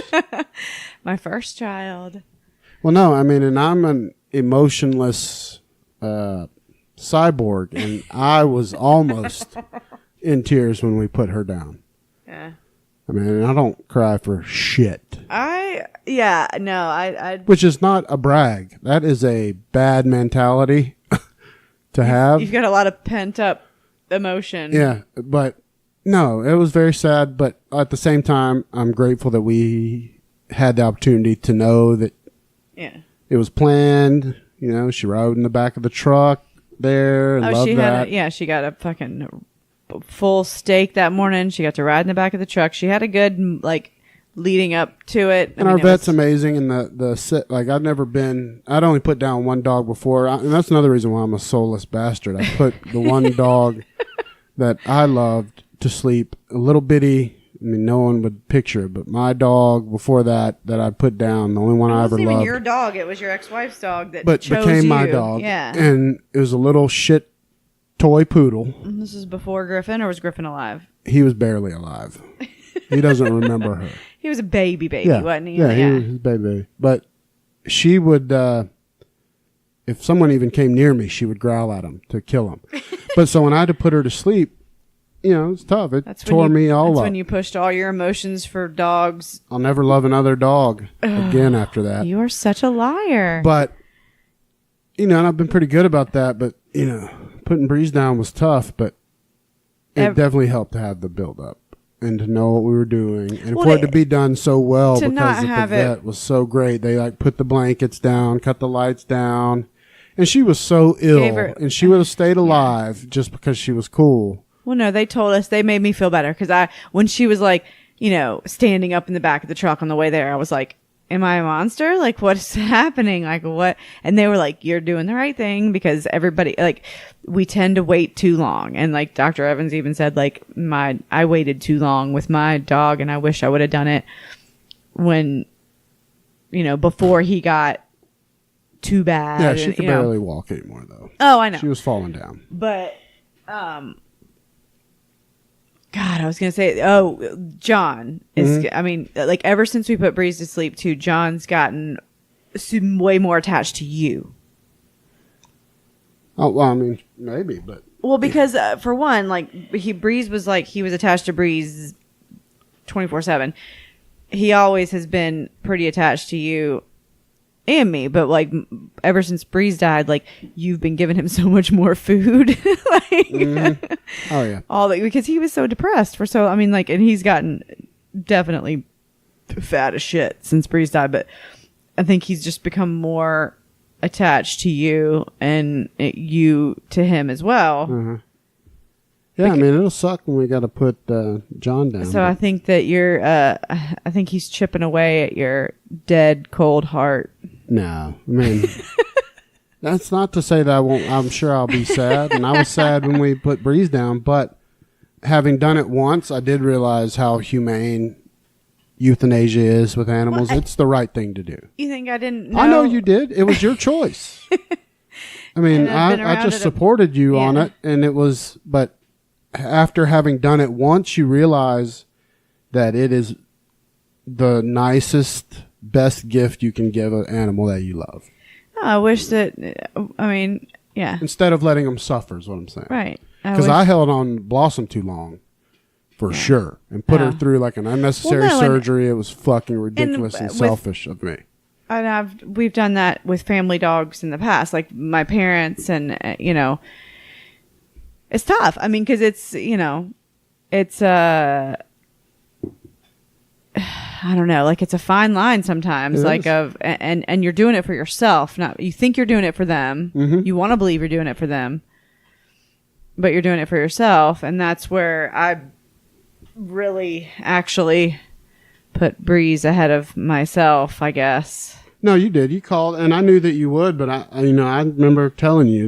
A: My first child.
B: Well, no, I mean, and I'm an emotionless cyborg, and I was almost in tears when we put her down.
A: Yeah.
B: I mean, I don't cry for shit. Which is not a brag. That is a bad mentality to have.
A: You've got a lot of pent up emotion.
B: Yeah, but no, it was very sad. But at the same time, I'm grateful that we had the opportunity to know that it was planned. You know, she rode in the back of the truck there and loved that.
A: She got a fucking full steak that morning. She got to ride in the back of the truck. She had a good, leading up to it.
B: And our vet's amazing. And I'd only put down one dog before. And that's another reason why I'm a soulless bastard. I put the one dog that I loved to sleep, a little bitty. I mean, no one would picture it, but my dog before that I put down, the only one I ever loved. It wasn't even
A: your dog. It was your ex-wife's dog that
B: chose became my dog.
A: Yeah.
B: And it was a little shit toy poodle.
A: And this is before Griffin, or was Griffin alive?
B: He was barely alive. He doesn't remember her.
A: He was a baby, wasn't he?
B: Yeah, he was a baby. But she would, if someone even came near me, she would growl at him to kill him. But so when I had to put her to sleep, it's tough. It tore me all up.
A: That's when you pushed all your emotions for dogs.
B: I'll never love another dog again after that.
A: You are such a liar.
B: But, and I've been pretty good about that. But, putting Breeze down was tough. But it definitely helped to have the build up and to know what we were doing. And for it to be done so well because the vet was so great. They put the blankets down, cut the lights down. And she was so ill. And she would have stayed alive just because she was cool.
A: Well, no, they told us, they made me feel better because when she was standing up in the back of the truck on the way there, I was like, am I a monster? Like, what's happening? Like, what? And they were like, you're doing the right thing because everybody, we tend to wait too long. And Dr. Evans even said, I waited too long with my dog and I wish I would have done it when, before he got too bad.
B: Yeah, she could barely walk anymore though.
A: Oh, I know.
B: She was falling down.
A: But, God, I was going to say, John is, ever since we put Breeze to sleep too, John's gotten way more attached to you.
B: Oh, well, I mean, maybe, but.
A: Well, because for one, Breeze was he was attached to Breeze 24/7. He always has been pretty attached to you and me, but ever since Breeze died, you've been giving him so much more food.
B: Oh yeah.
A: Because he was so depressed and he's gotten definitely fat as shit since Breeze died, but I think he's just become more attached to you and you to him as well.
B: Uh-huh. Yeah, I mean, it'll suck when we got to put John down.
A: So I think that I think he's chipping away at your dead, cold heart.
B: No, I mean, that's not to say that I'm sure I'll be sad. And I was sad when we put Breeze down. But having done it once, I did realize how humane euthanasia is with animals. It's the right thing to do.
A: You think I didn't know?
B: I know you did. It was your choice. I mean, I just supported you on it. And it was, but after having done it once, you realize that it is the nicest, best gift you can give an animal that you love.
A: I wish that, yeah.
B: Instead of letting them suffer is what I'm saying.
A: Right.
B: Because I held on Blossom too long, for sure, and put her through an unnecessary surgery. It was fucking ridiculous and selfish of me.
A: And we've done that with family dogs in the past, my parents, and it's tough. I mean, because it's it's I don't know, it's a fine line sometimes, and you're doing it for yourself. Not you think you're doing it for them. Mm-hmm. You want to believe you're doing it for them, but you're doing it for yourself, and that's where I really actually put Breeze ahead of myself, I guess.
B: No, you did. You called, and I knew that you would, but I remember telling you,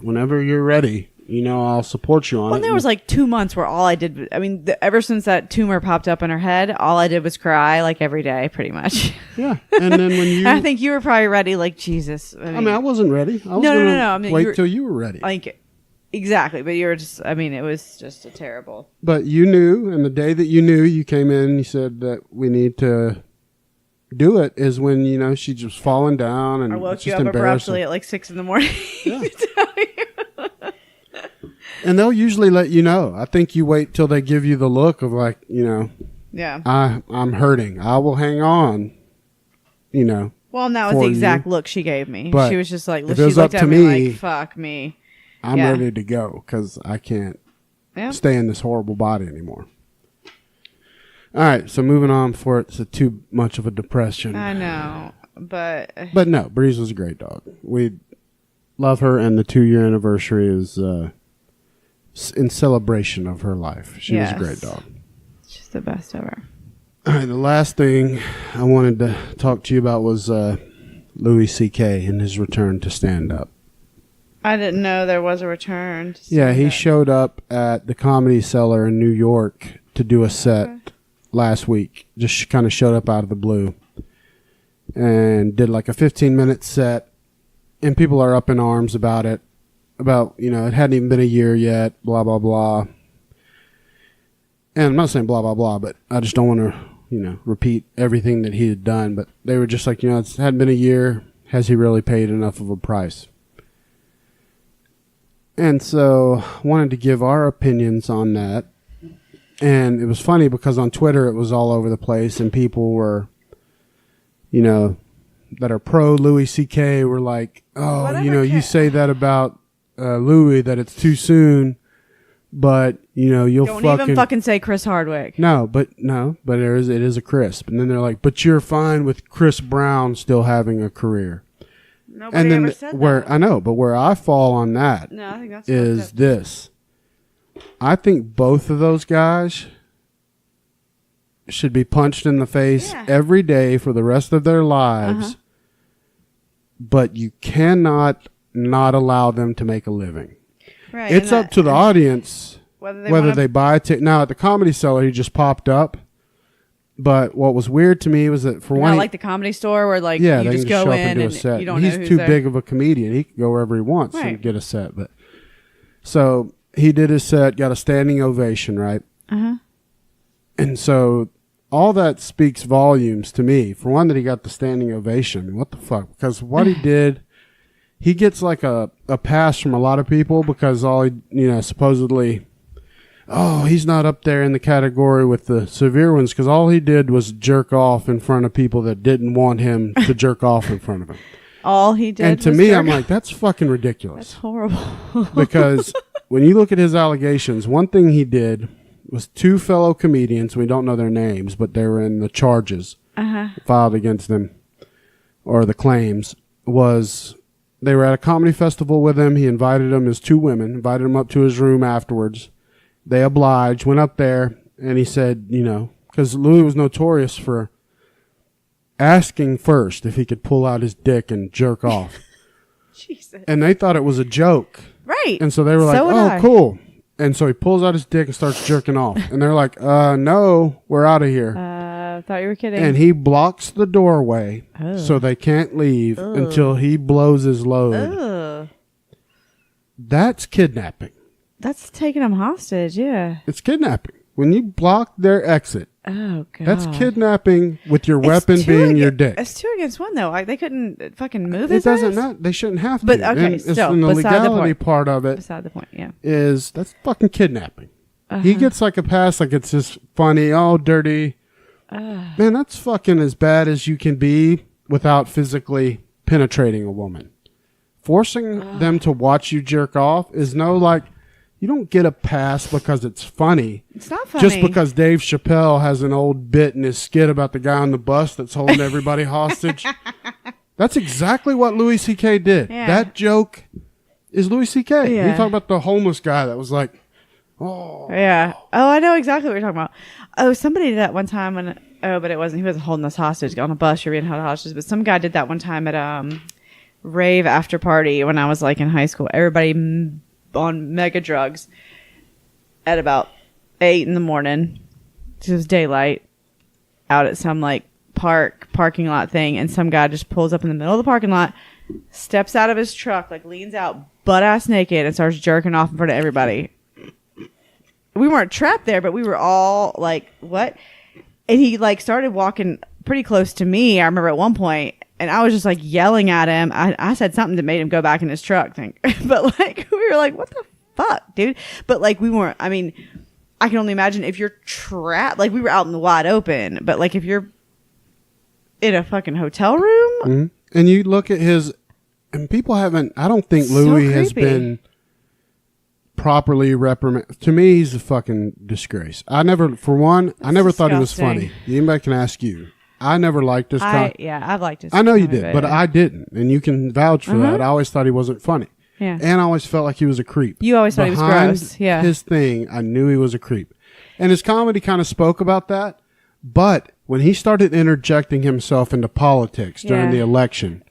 B: whenever you're ready, I'll support you on it.
A: Well, there was like 2 months where all I did, ever since that tumor popped up in her head, all I did was cry like every day, pretty much.
B: Yeah. And then when you...
A: I think you were probably ready, like, Jesus.
B: I wasn't ready. I was
A: no.
B: wait till you were ready.
A: Like, exactly. But you were just, it was just a terrible.
B: But you knew, and the day that you knew, you came in and you said that we need to do it is when, she just falling down and
A: I woke
B: it's
A: you
B: just
A: up
B: embarrassing.
A: abruptly at like 6 a.m.
B: Yeah. And they'll usually let you know. I think you wait till they give you the look of like,
A: yeah,
B: I'm hurting. I will hang on,
A: Well, that was the exact look she gave me.
B: But
A: she was just like,
B: if
A: she
B: it was
A: looked
B: up
A: at
B: to
A: me
B: me,
A: like, fuck me.
B: I'm ready to go because I can't stay in this horrible body anymore. All right, so moving on before it's too much of a depression.
A: I know, but
B: no, Breeze was a great dog. We love her, and the 2-year anniversary is in celebration of her life. She was a great dog.
A: She's the best ever.
B: All right, the last thing I wanted to talk to you about was Louis C.K. and his return to stand-up.
A: I didn't know there was a return.
B: Yeah, he showed up at the Comedy Cellar in New York to do a set last week. Just kind of showed up out of the blue and did like a 15-minute set, and people are up in arms about it. About, it hadn't even been a year yet, blah, blah, blah. And I'm not saying blah, blah, blah, but I just don't want to, repeat everything that he had done. But they were just like, it hadn't been a year. Has he really paid enough of a price? And so wanted to give our opinions on that. And it was funny because on Twitter it was all over the place, and people were, that are pro Louis C.K. were like, oh, you say that about Louis, that it's too soon, but you'll
A: don't even fucking say Chris Hardwick.
B: But it is a Chris. And then they're like, but you're fine with Chris Brown still having a career.
A: Nobody ever said that.
B: I know, but where I fall on that
A: I think that's
B: is this. I think both of those guys should be punched in the face every day for the rest of their lives, but you cannot not allow them to make a living. Right, it's up to the audience whether they buy a ticket. Now, at the Comedy Cellar, he just popped up. But what was weird to me was that for one,
A: like the Comedy Store where you just go in and you don't know who's
B: he's too big of a comedian. He can go wherever he wants and get a set. But so he did his set, got a standing ovation, right? And so all that speaks volumes to me. For one, that he got the standing ovation. What the fuck? Because what he did, he gets like a pass from a lot of people because all he, supposedly, he's not up there in the category with the severe ones because all he did was jerk off in front of people that didn't want him to jerk off in front of him.
A: All he did
B: and to me, I'm like, that's fucking ridiculous.
A: That's horrible.
B: Because when you look at his allegations, one thing he did was 2 fellow comedians, we don't know their names, but they were in the charges filed against them, or the claims, was they were at a comedy festival with him. He invited them as 2 women, invited them up to his room afterwards. They obliged, went up there, and he said, because Louis was notorious for asking first if he could pull out his dick and jerk off.
A: Jesus.
B: And they thought it was a joke.
A: Right.
B: And so they were like, cool. And so he pulls out his dick and starts jerking off. And they're like, no, we're out of here.
A: I thought you were kidding.
B: And he blocks the doorway so they can't leave until he blows his load. That's kidnapping.
A: That's taking them hostage, yeah.
B: It's kidnapping. When you block their exit,
A: oh god,
B: that's kidnapping with your weapon being your dick.
A: It's 2 against 1 though. They couldn't fucking move
B: it. It doesn't matter. They shouldn't have to.
A: But okay,
B: and
A: still,
B: the legality part of it.
A: Beside the point, yeah.
B: Is that's fucking kidnapping. He gets like a pass, like it's just funny, dirty. Man, that's fucking as bad as you can be without physically penetrating a woman. Forcing them to watch you jerk off is you don't get a pass because it's funny.
A: It's not funny.
B: Just because Dave Chappelle has an old bit in his skit about the guy on the bus that's holding everybody hostage. That's exactly what Louis C.K. did. Yeah. That joke is Louis C.K.
A: Yeah.
B: He talked about the homeless guy that was like,
A: yeah. Oh, I know exactly what you're talking about. Oh, somebody did that one time but it wasn't. He wasn't holding us hostage on a bus. You're being held hostage. But some guy did that one time at rave after party when I was in high school. Everybody on mega drugs at about 8 a.m. It was daylight out at some like parking lot thing, and some guy just pulls up in the middle of the parking lot, steps out of his truck, like leans out butt ass naked and starts jerking off in front of everybody. We weren't trapped there, but we were all like, what? And he like started walking pretty close to me, I remember at one point, and I was just like yelling at him. I said something that made him go back in his truck, but like we were like, what the fuck, dude? But like we weren't, I mean, I can only imagine if you're trapped, like we were out in the wide open, but like if you're in a fucking hotel room.
B: Mm-hmm. And you look at his, and people haven't, I don't think Louis has been properly reprimanded. To me, he's a fucking disgrace. I never thought he was funny. Anybody can ask you. I never liked this guy.
A: I've liked his.
B: I know you did, but I didn't. And you can vouch for that. I always thought he wasn't funny.
A: Yeah.
B: And I always felt like he was a creep.
A: You always thought he was gross. Yeah.
B: His thing, I knew he was a creep. And his comedy kind of spoke about that. But when he started interjecting himself into politics during the election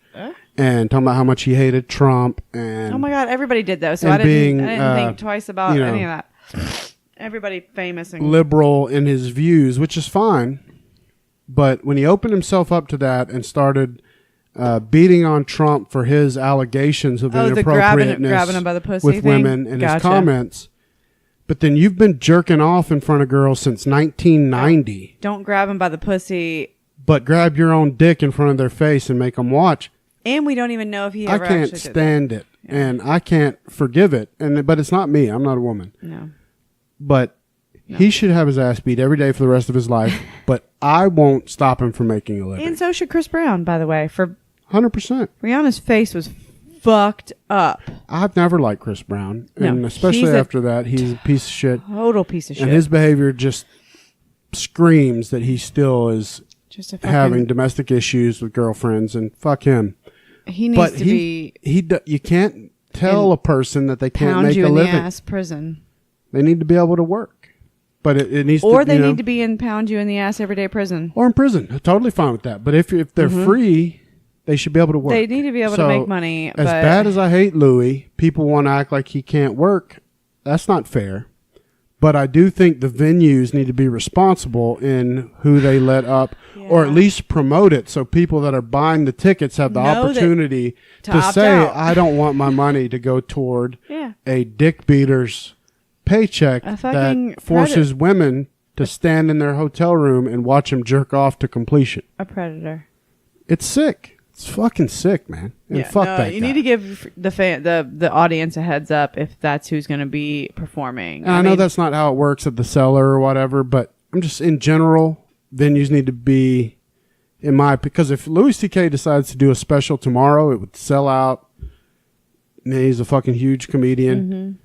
B: and talking about how much he hated Trump and
A: oh my God, everybody did though. So I didn't think twice about any of that. Everybody famous and
B: liberal in his views, which is fine. But when he opened himself up to that and started beating on Trump for his allegations of inappropriateness
A: grabbing him by the pussy
B: with women and his comments. But then you've been jerking off in front of girls since 1990.
A: Don't grab him by the pussy.
B: But grab your own dick in front of their face and make them watch.
A: And we don't even know if he ever
B: I can't stand it. Yeah. And I can't forgive it. But it's not me. I'm not a woman.
A: No.
B: But he should have his ass beat every day for the rest of his life. But I won't stop him from making a living.
A: And so should Chris Brown, by the way. For
B: 100%.
A: Rihanna's face was fucked up.
B: I've never liked Chris Brown. And especially after that, he's a piece of shit.
A: Total piece of shit.
B: And his behavior just screams that he still is just having domestic issues with girlfriends, and fuck him.
A: He needs to be...
B: You can't tell a person that they can't make a living. Pound you in the ass
A: prison.
B: They need to be able to work. But it needs to...
A: Or they need to be in pound you in the ass everyday prison.
B: Or in prison. I'm totally fine with that. But if they're free... They should be able to work.
A: They need to be able to make money.
B: As bad as I hate Louis, people want to act like he can't work. That's not fair. But I do think the venues need to be responsible in who they let up, or at least promote it, so people that are buying the tickets have the opportunity to say, I don't want my money to go toward a dick beater's paycheck that forces women to stand in their hotel room and watch him jerk off to completion.
A: A predator.
B: It's sick. It's fucking sick, man. And fuck that guy.
A: You need to give the audience a heads up if that's who's going to be performing.
B: And I know that's not how it works at the Cellar or whatever, but I'm just in general, venues need to be because if Louis C.K. decides to do a special tomorrow, it would sell out. And he's a fucking huge comedian,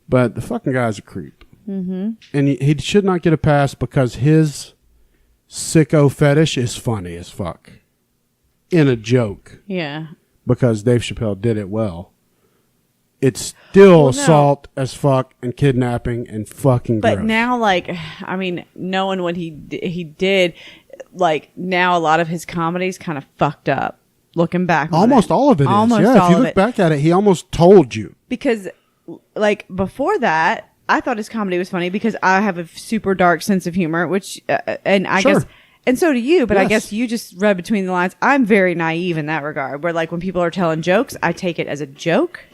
B: but the fucking guy's a creep, and he should not get a pass because his sicko fetish is funny as fuck. In a joke.
A: Yeah.
B: Because Dave Chappelle did it well. It's still assault as fuck and kidnapping and fucking gross.
A: But now, knowing what he did, now a lot of his comedy's kind of fucked up. Looking back on
B: almost all of it is. Yeah, if you look back at it, he almost told you.
A: Because, before that, I thought his comedy was funny because I have a super dark sense of humor, which, and I guess... And so do you, but I guess you just read between the lines. I'm very naive in that regard, where when people are telling jokes, I take it as a joke,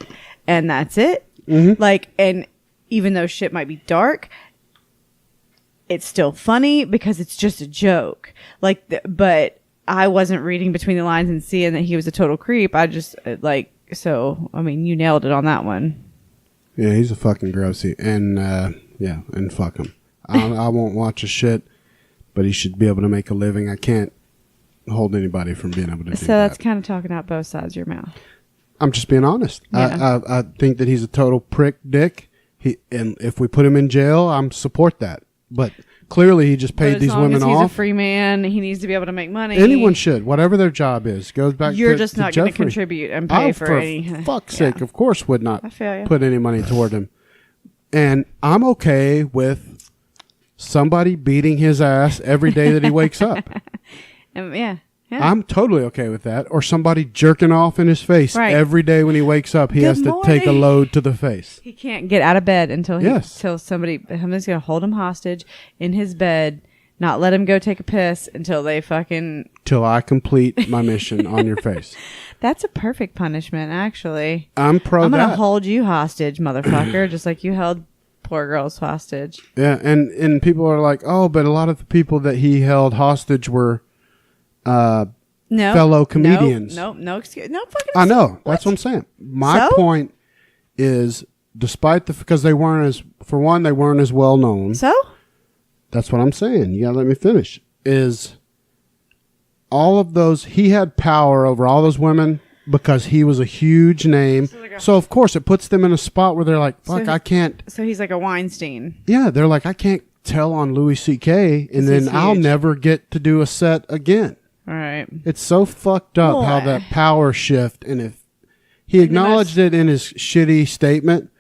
A: and that's it. And even though shit might be dark, it's still funny because it's just a joke. But I wasn't reading between the lines and seeing that he was a total creep. I just you nailed it on that one.
B: Yeah, he's a fucking grossy, and fuck him. I won't watch his shit. But he should be able to make a living. I can't hold anybody from being able to do that.
A: So that's kind of talking out both sides of your mouth.
B: I'm just being honest.
A: Yeah.
B: I think that he's a total prick dick. And if we put him in jail, I'm support that. But clearly he just paid these women off.
A: He's a free man. He needs to be able to make money.
B: Anyone should. Whatever their job is. Goes back
A: You're just not going to contribute and pay for any.
B: For fuck's sake, of course would not put any money toward him. And I'm okay with somebody beating his ass every day that he wakes up.
A: Yeah. Yeah.
B: I'm totally okay with that. Or somebody jerking off in his face every day when he wakes up. He has to take a load to the face.
A: He can't get out of bed until somebody's going to hold him hostage in his bed, not let him go take a piss until I complete my mission on your face. That's a perfect punishment, actually.
B: I'm going
A: to hold you hostage, motherfucker, just like you held poor girls hostage.
B: Yeah, and people are like, oh, but a lot of the people that he held hostage were fellow comedians.
A: No excuse. No fucking.
B: I know.
A: What?
B: That's what I'm saying. My point is, despite because they weren't as well known.
A: So?
B: That's what I'm saying. You gotta let me finish. Is all of those, he had power over all those women because he was a huge name. So of course it puts them in a spot where they're like, fuck, I can't.
A: So he's like a Weinstein.
B: Yeah, they're like, I can't tell on Louis C.K. and then I'll never get to do a set again.
A: All right.
B: It's so fucked up how that power shift, and if he acknowledged it in his shitty statement,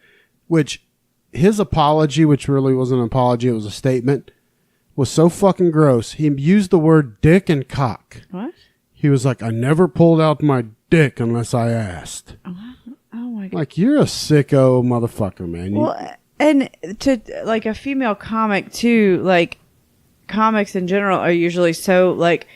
B: which his apology, which really wasn't an apology, it was a statement, was so fucking gross. He used the word dick and cock.
A: What?
B: He was like, I never pulled out my dick unless I asked.
A: Oh my God.
B: Like, you're a sicko motherfucker, man.
A: Well, and to like a female comic too, like comics in general are usually so like,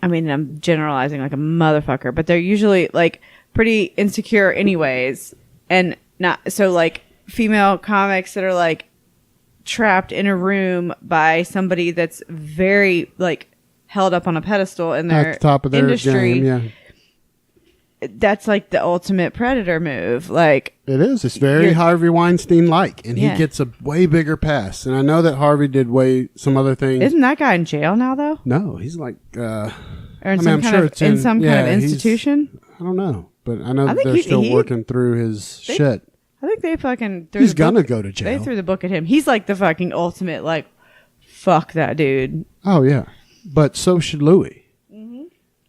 A: I mean, I'm generalizing like a motherfucker, but they're usually like pretty insecure anyways. And not so like female comics that are like trapped in a room by somebody that's very like held up on a pedestal in their
B: at the top of their
A: industry.
B: Game, yeah.
A: That's like the ultimate predator move. Like
B: it is. It's very Harvey Weinstein-like, and he gets a way bigger pass. And I know that Harvey did some other things.
A: Isn't that guy in jail now, though?
B: No, he's like,
A: or in some kind of institution.
B: I don't know, but I know that they're still working through his shit.
A: I think they fucking threw
B: he's gonna go to jail.
A: They threw the book at him. He's like the fucking ultimate, like, fuck that dude.
B: Oh yeah, but so should Louis.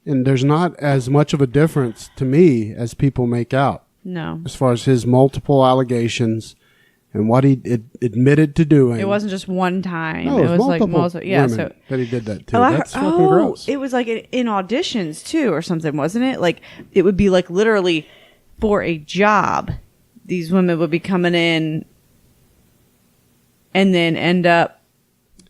B: And there's not as much of a difference to me as people make out.
A: No.
B: As far as his multiple allegations and what he admitted to doing.
A: It wasn't just one time.
B: No,
A: it was
B: multiple
A: like multiple. Yeah, so
B: that he did that too. That's fucking gross.
A: It was like in auditions too, or something, wasn't it? Like it would be like literally for a job. These women would be coming in, and then end up.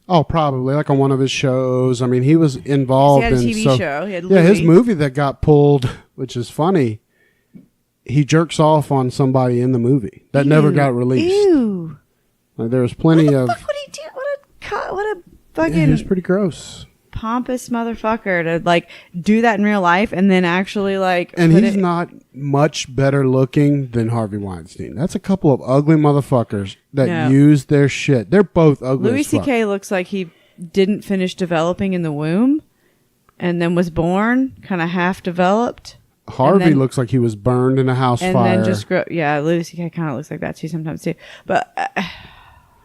B: Oh, probably like on one of his shows. I mean, he was involved in
A: He had a TV show. He had
B: his movie that got pulled, which is funny. He jerks off on somebody in the movie that never got released.
A: Ew.
B: Like, there was plenty of.
A: What the fuck would he do? What a fucking.
B: Yeah, he was pretty gross.
A: Pompous motherfucker to like do that in real life and then actually like.
B: And he's not much better looking than Harvey Weinstein. That's a couple of ugly motherfuckers that use their shit. They're both ugly.
A: Louis C.K. looks like he didn't finish developing in the womb and then was born kind of half developed.
B: Harvey looks like he was burned in a house fire.
A: And then just grew. Yeah, Louis C.K. kind of looks like that too sometimes too. But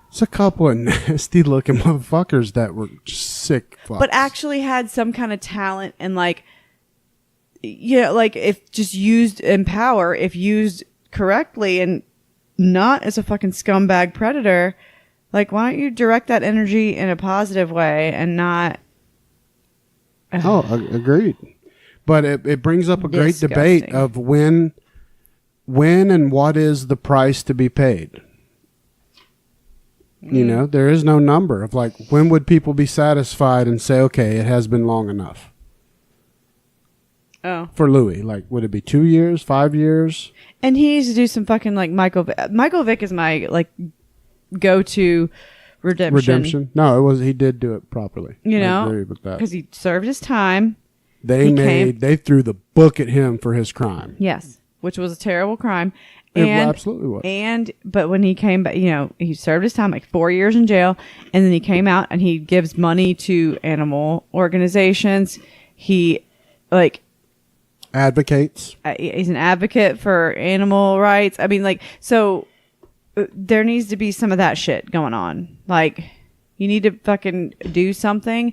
B: it's a couple of nasty looking motherfuckers that were just sick fucks.
A: But actually had some kind of talent and like, like if just used in power, if used correctly and not as a fucking scumbag predator, like why don't you direct that energy in a positive way and not.
B: Agreed. But it brings up a great debate of when and what is the price to be paid. You know, there is no number of like, when would people be satisfied and say, okay, it has been long enough?
A: Oh.
B: For Louis, like, would it be 2 years, 5 years? And
A: he needs to do some fucking like Michael Vick is my like go-to redemption.
B: No, he did do it properly.
A: You know,
B: I agree with that.
A: Because he served his time.
B: They threw the book at him for his crime.
A: Yes, which was a terrible crime.
B: It absolutely was.
A: But when he came back, he served his time, like 4 years in jail, and then he came out and he gives money to animal organizations. He
B: advocates.
A: He's an advocate for animal rights. I mean, like, so there needs to be some of that shit going on. Like, you need to fucking do something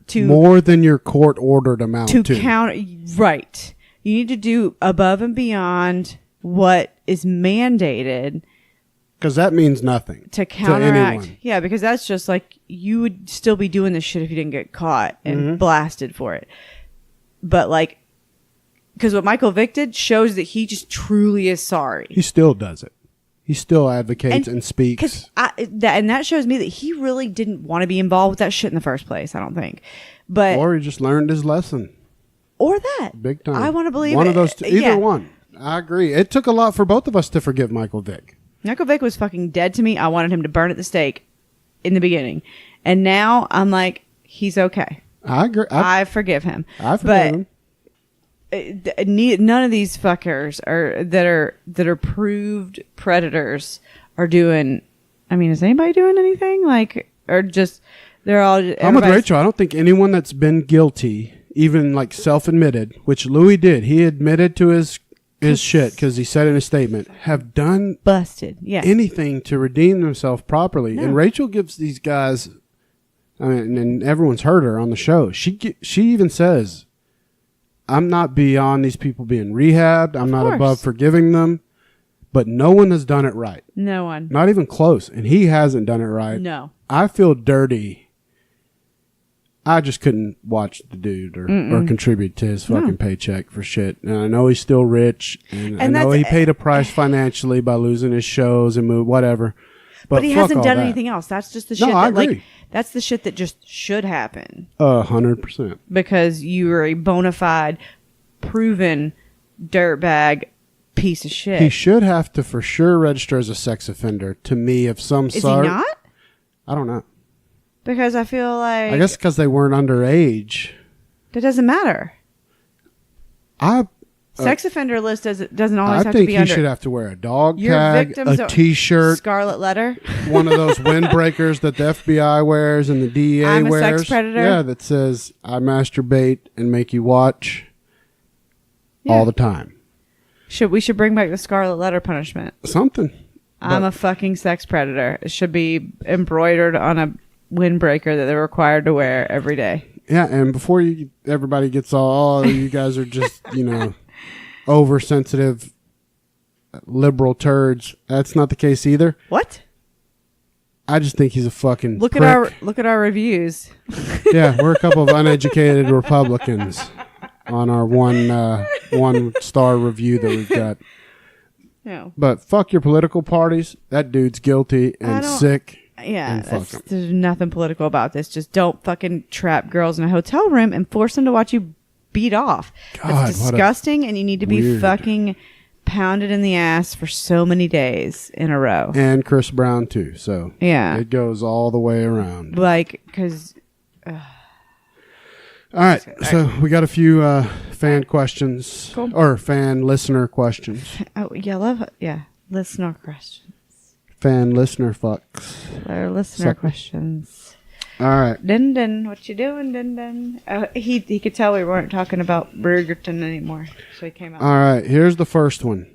A: to
B: more than your court ordered amount to
A: count. Right. You need to do above and beyond what is mandated
B: Because that means nothing
A: to counteract.
B: anyone.
A: Yeah, because that's just like you would still be doing this shit if you didn't get caught and blasted for it. But like, because what Michael Vick did shows that he just truly is sorry.
B: He still does it. He still advocates and speaks.
A: And that shows me that he really didn't want to be involved with that shit in the first place, I don't think.
B: Or he just learned his lesson.
A: Or that.
B: Big time.
A: I want to believe
B: one
A: it.
B: of those two. Either one. I agree. It took a lot for both of us to forgive Michael Vick.
A: Michael Vick was fucking dead to me. I wanted him to burn at the stake in the beginning. And now I'm like, he's okay.
B: I agree.
A: I forgive him.
B: I forgive him.
A: None of these fuckers that are proved predators are doing. I mean, is anybody doing anything like, or just they're all?
B: I'm with Rachel. I don't think anyone that's been guilty, even like self-admitted, which Louis did. He admitted to his shit because he said in a statement, have done
A: busted
B: anything to redeem themselves properly.
A: No.
B: And Rachel gives these guys. I mean, and everyone's heard her on the show. She even says, I'm not beyond these people being rehabbed. I'm not above forgiving them. But no one has done it right.
A: No one.
B: Not even close. And he hasn't done it right.
A: No.
B: I feel dirty. I just couldn't watch the dude or contribute to his fucking paycheck for shit. And I know he's still rich. And I know he paid a price financially by losing his shows and whatever.
A: But he hasn't done anything else. That's just the shit
B: I
A: that
B: agree.
A: like that's the shit that just should happen.
B: 100%.
A: Because you are a bona fide, proven dirtbag piece of shit.
B: He should have to for sure register as a sex offender to me of some sort.
A: Is he not?
B: I don't know.
A: Because I feel like
B: I guess because they weren't underage.
A: That doesn't matter. Sex offender list doesn't always have to be under.
B: I think he should have to wear a dog tag, a T-shirt,
A: scarlet letter,
B: one of those windbreakers that the FBI wears and the DEA wears.
A: I'm a sex predator.
B: Yeah, that says I masturbate and make you watch all the time.
A: We should bring back the scarlet letter punishment.
B: Something.
A: I'm a fucking sex predator. It should be embroidered on a windbreaker that they're required to wear every day.
B: Yeah, and before everybody gets all, you guys are just, oversensitive liberal turds. That's not the case either.
A: What?
B: I just think he's a fucking
A: look
B: prick.
A: at our reviews.
B: Yeah, we're a couple of uneducated Republicans on our one star review that we've got.
A: No.
B: But fuck your political parties. That dude's guilty and sick.
A: Yeah, there's nothing political about this. Just don't fucking trap girls in a hotel room and force them to watch you beat off.
B: God,
A: it's disgusting, and you need to be fucking pounded in the ass for so many days in a row.
B: And Chris Brown too. So
A: yeah,
B: it goes all the way around.
A: Like, because.
B: All right, so we got a few fan questions or fan listener questions.
A: Oh yeah, listener questions.
B: Fan listener fucks.
A: Our listener questions.
B: All right.
A: Din, what you doing, Din? He could tell we weren't talking about Burgerton anymore, so he came out.
B: All right, here's the first one.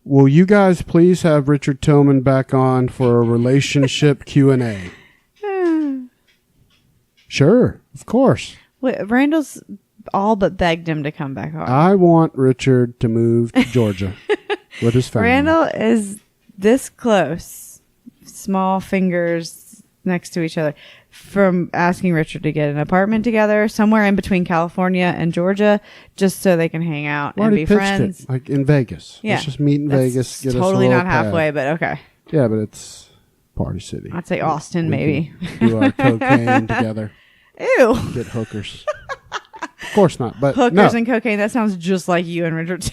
B: Will you guys please have Richard Tillman back on for a relationship Q&A? Sure, of course.
A: Randall's all but begged him to come back on.
B: I want Richard to move to Georgia with his family.
A: Randall is this close, small fingers next to each other, from asking Richard to get an apartment together somewhere in between California and Georgia, just so they can hang out and be friends.
B: It, like in Vegas.
A: Yeah.
B: Let's just meet in Vegas. Get
A: totally
B: us a
A: not halfway, but okay.
B: Yeah, but it's Party City.
A: I'd say Austin, maybe.
B: Do our cocaine together.
A: Ew.
B: Get hookers. Of course not. But
A: hookers and cocaine. That sounds just like you and Richard.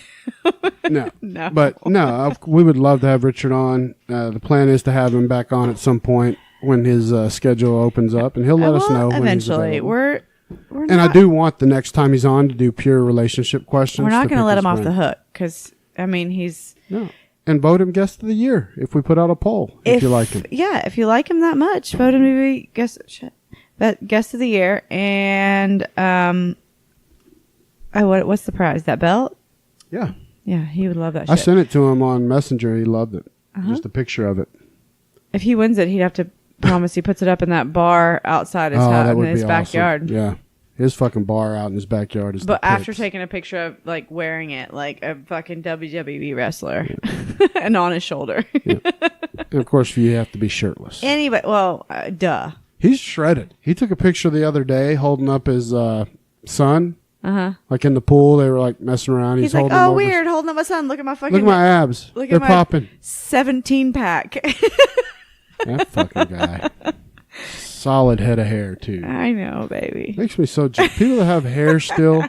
B: No. But no, we would love to have Richard on. The plan is to have him back on at some point when his schedule opens up, and he'll let us know
A: eventually.
B: We're
A: not,
B: and I do want the next time he's on to do pure relationship questions.
A: We're not going to let him off the hook because he's
B: and vote him guest of the year if we put out a poll. If you like him,
A: if you like him that much, vote him to be guest of the year. And what's the prize? That belt?
B: Yeah,
A: he would love that.
B: I sent it to him on Messenger. He loved it. Just a picture of it.
A: If he wins it, he'd have to promise he puts it up in that bar outside his house in his backyard.
B: Awesome. Yeah. His fucking bar out in his backyard is.
A: But after taking a picture of like wearing it like a fucking WWE wrestler, and on his shoulder.
B: Yeah. And of course, you have to be shirtless.
A: Anyway, well, duh.
B: He's shredded. He took a picture the other day holding up his son. Like in the pool, they were like messing around.
A: He's like, oh, weird, holding up my son. Look at my fucking.
B: Look at my abs. They're popping.
A: 17-pack.
B: That fucking guy. Solid head of hair too.
A: I know, baby.
B: Makes me so. People that have hair still,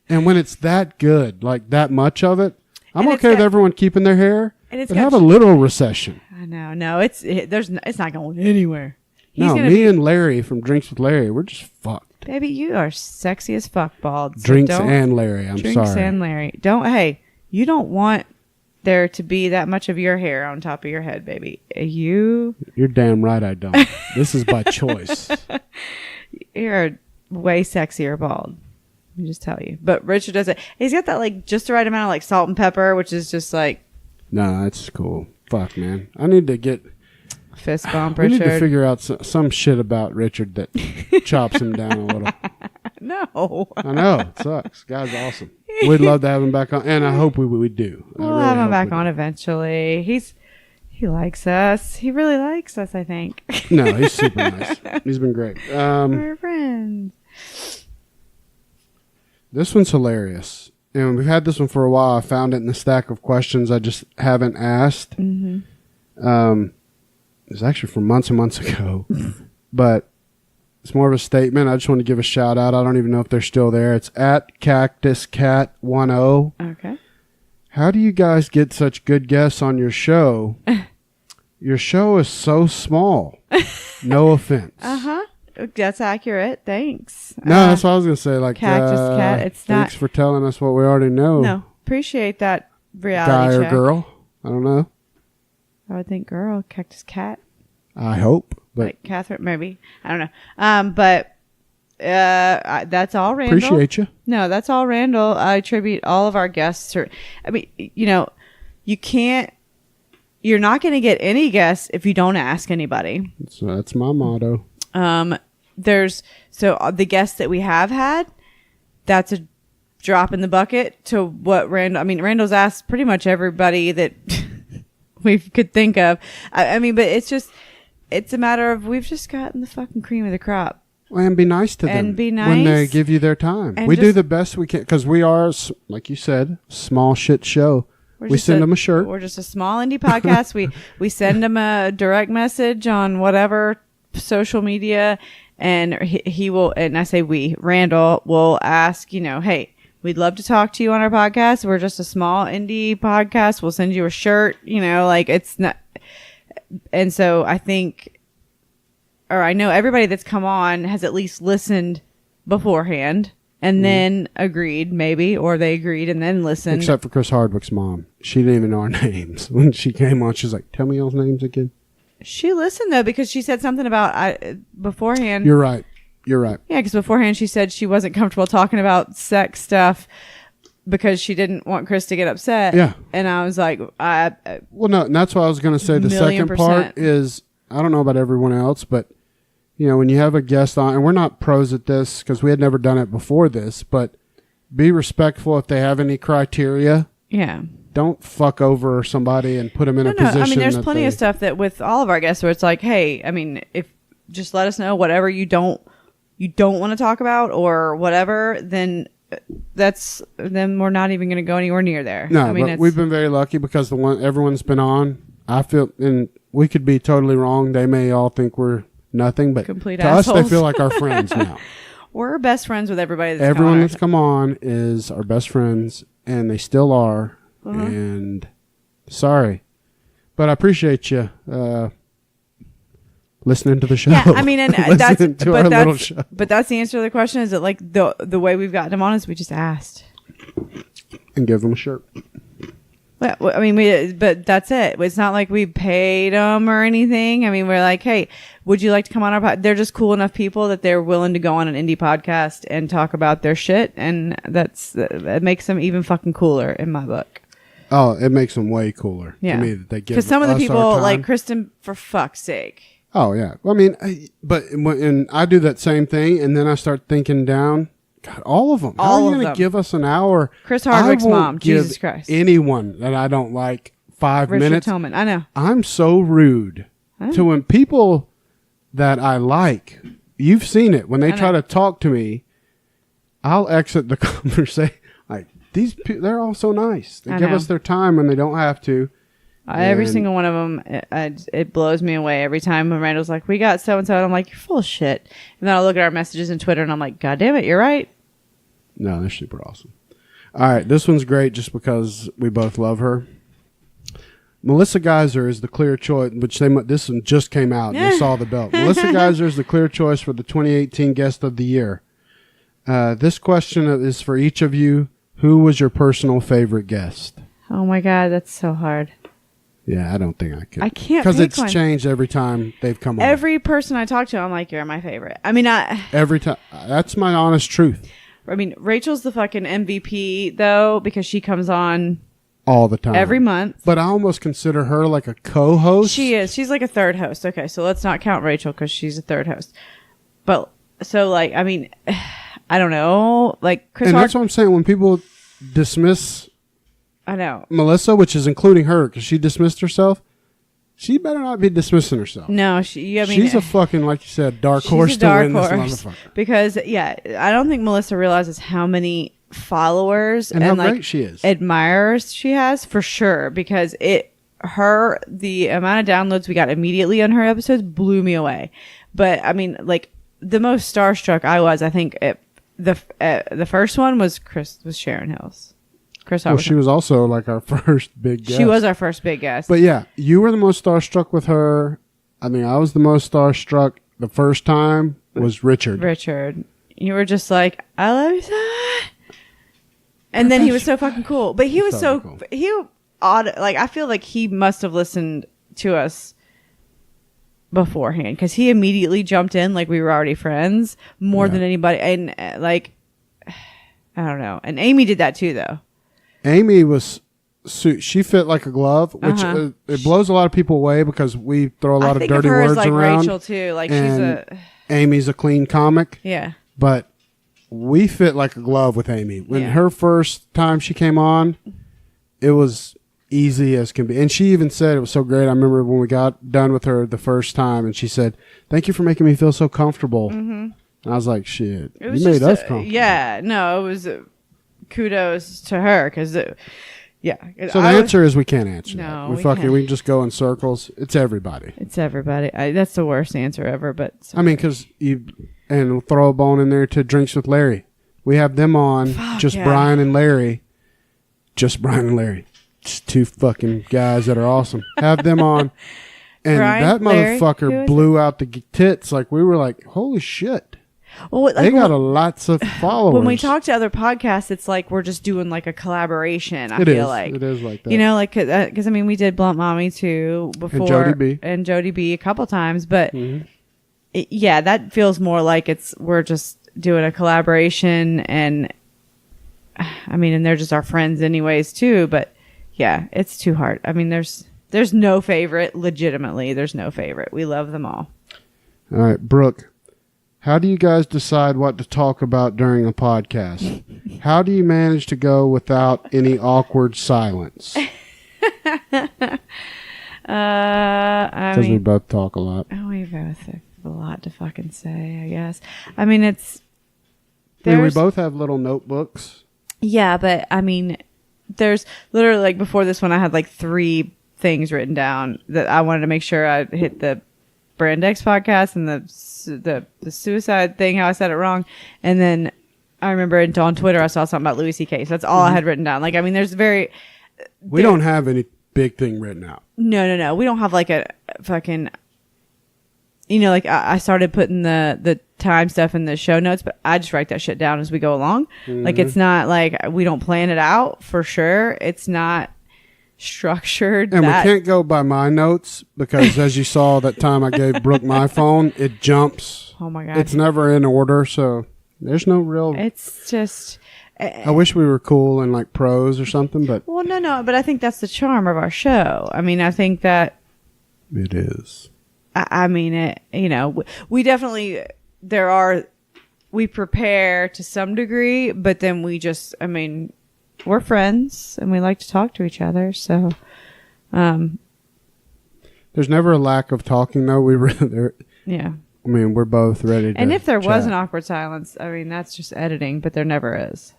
B: and when it's that good, like that much of it, I'm okay with everyone keeping their hair. But have a little recession.
A: I know. No, it's not going anywhere.
B: And Larry from Drinks with Larry, we're just fucked.
A: Baby, you are sexy as fuck, bald. So
B: Drinks and Larry, I'm sorry.
A: Drinks and Larry. You don't want there to be that much of your hair on top of your head, baby. You're
B: damn right I don't. This is by choice.
A: You're way sexier bald. Let me just tell you. But Richard does it. He's got that like just the right amount of like salt and pepper, which is just like.
B: No, that's cool. Fuck, man. I need to get.
A: Fist bump,
B: we
A: Richard.
B: need to figure out some shit about Richard that chops him down a little.
A: No.
B: I know. It sucks. Guy's awesome. We'd love to have him back on, and I hope we do.
A: We'll have him back on eventually. He likes us. He really likes us, I think.
B: No, he's super nice. He's been great.
A: We're friends. This
B: one's hilarious. And we've had this one for a while. I found it in the stack of questions I just haven't asked. Mm-hmm. It was actually from months and months ago, but it's more of a statement. I just want to give a shout out. I don't even know if they're still there. It's at CactusCat10.
A: Okay.
B: How do you guys get such good guests on your show? Your show is so small. No offense.
A: That's accurate. Thanks.
B: No, that's what I was going to say. Like,
A: Cactus Cat. It's
B: thanks for telling us what we already know.
A: No, appreciate that reality
B: guy or
A: check.
B: girl. I don't know.
A: I would think girl, Cactus Cat.
B: I hope. But
A: like Catherine, maybe. I don't know. But that's all Randall.
B: Appreciate you.
A: No, that's all Randall. I attribute all of our guests to. I mean, you're not going to get any guests if you don't ask anybody.
B: So that's my motto.
A: The guests that we have had, that's a drop in the bucket to what Randall. I mean, Randall's asked pretty much everybody that. We could think of. I mean, but it's a matter of we've just gotten the fucking cream of the crop.
B: And be nice to them.
A: And be nice.
B: When they give you their time. We do the best we can because we are, like you said, small shit show. We send them a shirt.
A: We're just a small indie podcast. we send them a direct message on whatever social media and he will, and I say Randall will ask, hey, we'd love to talk to you on our podcast. We're just a small indie podcast. We'll send you a shirt, like it's not. And so I think, or I know everybody that's come on has at least listened beforehand and then agreed maybe, or they agreed and then listened.
B: Except for Chris Hardwick's mom. She didn't even know our names. When she came on, she's like, tell me y'all's names again.
A: She listened though, because she said something about beforehand.
B: You're right. Yeah,
A: because beforehand she said she wasn't comfortable talking about sex stuff because she didn't want Chris to get upset.
B: Yeah.
A: And I was like,
B: well, no, and that's what I was going to say. The second part is, I don't know about everyone else, but, when you have a guest on, and we're not pros at this because we had never done it before this, but be respectful if they have any criteria.
A: Yeah.
B: Don't fuck over somebody and put them in a position.
A: I mean, there's plenty of stuff that with all of our guests where it's like, hey, I mean, if just let us know whatever you don't want to talk about or whatever, then we're not even going to go anywhere near there.
B: No,
A: I mean,
B: but we've been very lucky because everyone's been on. I feel, and we could be totally wrong. They may all think we're nothing, but
A: complete
B: to
A: assholes.
B: us, they feel like our friends now.
A: We're best friends with everybody.
B: Everyone that's come on is our best friends, and they still are. Uh-huh. And sorry, but I appreciate you. Listening to the show.
A: Yeah, I mean, and that's
B: but
A: that's the answer to the question. Is that like the way we've gotten them on is we just asked
B: and give them a shirt.
A: Well, I mean, but that's it. It's not like we paid them or anything. I mean, we're like, hey, would you like to come on our podcast? They're just cool enough people that they're willing to go on an indie podcast and talk about their shit, and that makes them even fucking cooler in my book.
B: Oh, it makes them way cooler.
A: Yeah,
B: to me that they give.
A: Because some of the people, like Kristen, for fuck's sake.
B: Oh yeah. Well, I mean, and I do that same thing, and then I start thinking down. God, all of them. How are you going to give us an hour?
A: Chris Hardwick's mom. Jesus Christ.
B: Anyone that I don't like 5
A: Richard
B: minutes.
A: Tillman. I know.
B: I'm so rude to when people that I like. You've seen it when they try to talk to me. I'll exit the conversation. Like these, they're all so nice. They give us their time when they don't have to.
A: Every single one of them, it blows me away every time when Randall's like, "We got so and so," and I'm like, "You're full of shit." And then I'll look at our messages on Twitter, and I'm like, "God damn it, you're right."
B: No, they're super awesome. All right, this one's great just because we both love her. Melissa Geyser is the clear choice, which this one just came out and they saw the belt. Melissa Geyser is the clear choice for the 2018 Guest of the Year. This question is for each of you. Who was your personal favorite guest?
A: Oh my God, that's so hard.
B: Yeah, I don't think I could.
A: I can't
B: because it's
A: one.
B: changed every time they've come on.
A: Every person I talk to, I'm like, you're my favorite. I mean,
B: every time. That's my honest truth.
A: I mean, Rachel's the fucking MVP though because she comes on
B: all the time,
A: every month.
B: But I almost consider her like a co-host.
A: She is. She's like a third host. Okay, so let's not count Rachel because she's a third host. But so like, I mean, I don't know. Like Chris,
B: and that's what I'm saying. When people dismiss.
A: I know.
B: Melissa, which is including her, because she dismissed herself. She better not be dismissing herself.
A: No, she's
B: a fucking, like you said, dark horse to win this motherfucker.
A: Because, I don't think Melissa realizes how many followers
B: and how great she is.
A: Admirers she has, for sure. Because the amount of downloads we got immediately on her episodes blew me away. But, I mean, like, the most starstruck I was, I think, the first one was Sharon Hills.
B: Well, she was also like our first big guest.
A: She was our first big guest.
B: But yeah, you were the most starstruck with her. I mean, I was the most starstruck the first time was Richard. You were just like, I love you so much. And then he was so fucking cool. But he was so cool. Like, I feel like he must have listened to us beforehand because he immediately jumped in like we were already friends more than anybody. And like, I don't know. And Amy did that too, though. Amy she fit like a glove, which it blows a lot of people away because we throw a lot of dirty words
A: like
B: around.
A: Rachel too, like
B: Amy's a clean comic.
A: Yeah,
B: but we fit like a glove with Amy. When her first time she came on, it was easy as can be, and she even said it was so great. I remember when we got done with her the first time, and she said, "Thank you for making me feel so comfortable." And I was like, "Shit, you made us comfortable."
A: Yeah, no, it was. Kudos to her because so
B: the answer is we can't answer
A: no,
B: that. We can just go in circles. It's everybody.
A: That's the worst answer ever, but
B: I mean, because we'll throw a bone in there to Drinks with Larry. We have them on. Brian and Larry. Just two fucking guys that are awesome. Have them on. And that motherfucker blew out the tits. Like, we were like, holy shit. Well, they got lots of followers.
A: When we talk to other podcasts, it's like we're just doing like a collaboration. I feel like
B: it is like that.
A: You know, like because I mean, we did Blunt Mommy too before, and Jody B a couple times, but that feels more like we're just doing a collaboration, and I mean, and they're just our friends anyways too. But yeah, it's too hard. I mean, there's no favorite. Legitimately, there's no favorite. We love them all.
B: All right, Brooke. How do you guys decide what to talk about during a podcast? How do you manage to go without any awkward silence? Because we both talk a lot.
A: Oh, we both have a lot to fucking say, I guess. I mean,
B: we both have little notebooks.
A: Yeah, but I mean, there's literally like before this one, I had like 3 things written down that I wanted to make sure I hit the Brand X podcast and the suicide thing, how I said it wrong. And then I remember on Twitter, I saw something about Louis C.K. So that's all I had written down. Like, I mean, we
B: don't have any big thing written out.
A: No. We don't have like a fucking, like I started putting the time stuff in the show notes, but I just write that shit down as we go along. Like, it's not like we don't plan it out for sure. It's not structured,
B: and we can't go by my notes because as you saw that time I gave Brooke my phone, it jumps.
A: Oh my God,
B: it's never in order, so there's no real.
A: It's just
B: I wish we were cool and like pros or something, but
A: no, but I think that's the charm of our show. I mean, I think that
B: it is.
A: I mean, it, you know, we definitely, we prepare to some degree, but then we just, I mean, we're friends and we like to talk to each other. So,
B: there's never a lack of talking though.
A: yeah.
B: I mean, we're both ready to.
A: And if there was
B: chat.
A: an awkward silence, I mean, that's just editing, but there never is.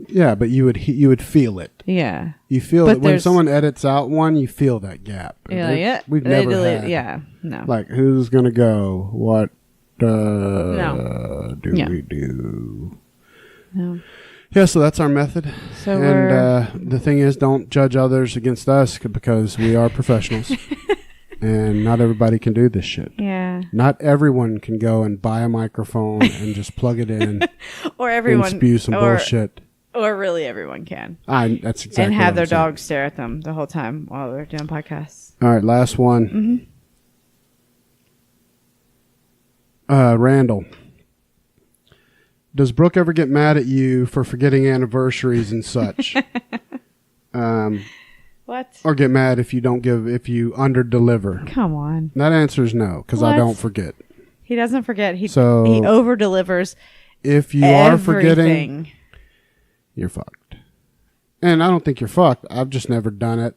B: Yeah, but you would feel it.
A: Yeah.
B: You feel
A: But
B: it when someone edits out one. You feel that gap.
A: Yeah.
B: We've never had.
A: Yeah. No.
B: Like, who's gonna go? What do
A: Yeah.
B: we do?
A: No.
B: Yeah, so that's our method.
A: So
B: and the thing is, don't judge others against us because we are professionals. And not everybody can do this shit.
A: Yeah.
B: Not everyone can go and buy a microphone and just plug it in
A: or everyone
B: and spew some bullshit.
A: Or really everyone can.
B: That's exactly
A: and have
B: what
A: their
B: I'm saying.
A: dog stare at them the whole time while they're doing podcasts.
B: All right, last one.
A: Mm-hmm.
B: Randall. Does Brooke ever get mad at you for forgetting anniversaries and such?
A: What?
B: Or get mad if you under-deliver?
A: Come on.
B: That answer is no, because I don't forget.
A: He doesn't forget. He
B: So,
A: over-delivers
B: if you are forgetting, you're fucked. And I don't think you're fucked. I've just never done it.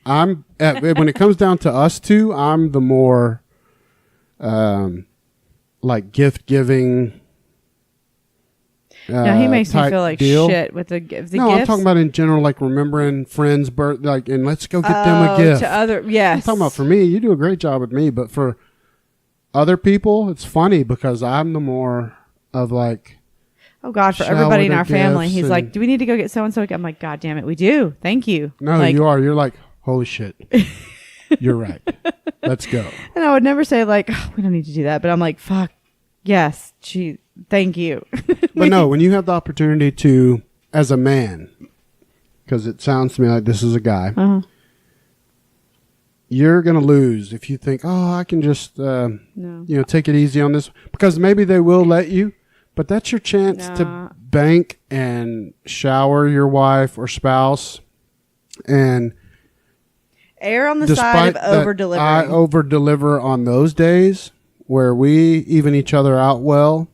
B: When it comes down to us two, I'm the more like gift-giving.
A: No, he makes me feel like
B: deal.
A: shit with the gifts.
B: I'm talking about in general, like remembering friends' birth, like, and let's go get them a gift.
A: Yes.
B: I'm talking about for me, you do a great job with me, but for other people, it's funny because I'm the more of like,
A: oh God, for
B: shower
A: everybody in
B: their
A: our family,
B: gifts
A: he's
B: and-
A: like, do we need to go get so-and-so? I'm like, God damn it, we do. Thank you.
B: no,
A: like,
B: you are. You're like, holy shit. You're right. Let's go.
A: And I would never say like, oh, we don't need to do that. But I'm like, fuck, yes, thank you.
B: But no, when you have the opportunity to, as a man, because it sounds to me like this is a guy, you're going to lose if you think, oh, I can just,
A: No.
B: take it easy on this. Because maybe they will let you, but that's your chance to bank and shower your wife or spouse. And
A: Err on the side of over-delivering.
B: I over-deliver on those days where we even each other out well,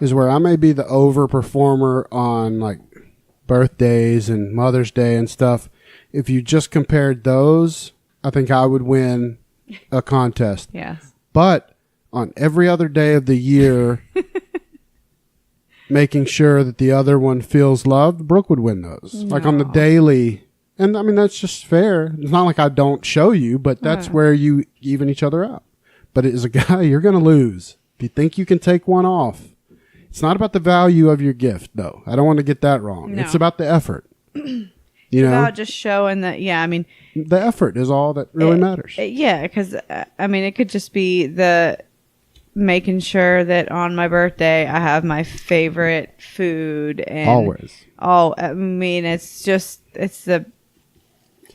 B: is where I may be the over-performer on like birthdays and Mother's Day and stuff. If you just compared those, I think I would win a contest.
A: Yes.
B: But on every other day of the year, making sure that the other one feels loved, Brooke would win those.
A: No.
B: Like on the daily. And I mean, that's just fair. It's not like I don't show you, but that's where you even each other out. But as a guy, you're going to lose. If you think you can take one off, it's not about the value of your gift, though. I don't want to get that wrong.
A: No.
B: It's about the effort. You know,
A: about just showing that. Yeah, I mean,
B: the effort is all that really matters.
A: Yeah, because I mean, it could just be the making sure that on my birthday I have my favorite food and
B: Always.
A: I mean, it's the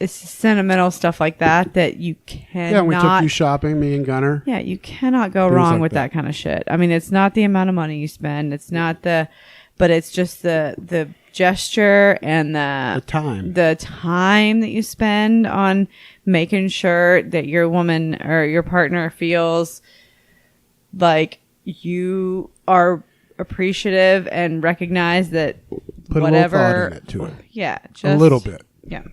A: sentimental stuff like that you cannot.
B: Yeah, we took you shopping, me and Gunner.
A: Yeah, you cannot go
B: Things
A: wrong
B: like
A: with that kind of shit. I mean, it's not the amount of money you spend. It's not but it's just the gesture and the time that you spend on making sure that your woman or your partner feels like you are appreciative and recognize that
B: Put
A: whatever
B: a little thought in it to it.
A: Yeah, just
B: A little bit.
A: Yeah.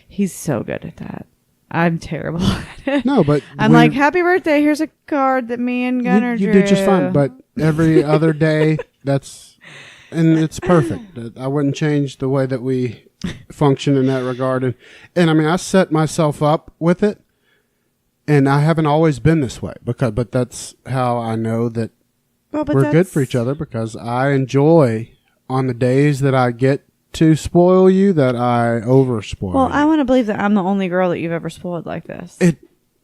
A: He's so good at that. I'm terrible at it.
B: No, but
A: I'm like, happy birthday. Here's a card that me and Gunnar
B: you
A: drew.
B: did just fine. But every other day, and it's perfect. I wouldn't change the way that we function in that regard. And I mean, I set myself up with it, and I haven't always been this way but that's how I know that we're good for each other, because I enjoy on the days that I get to spoil you that I over spoil.
A: Well,
B: you.
A: I want to believe that I'm the only girl that you've ever spoiled like this.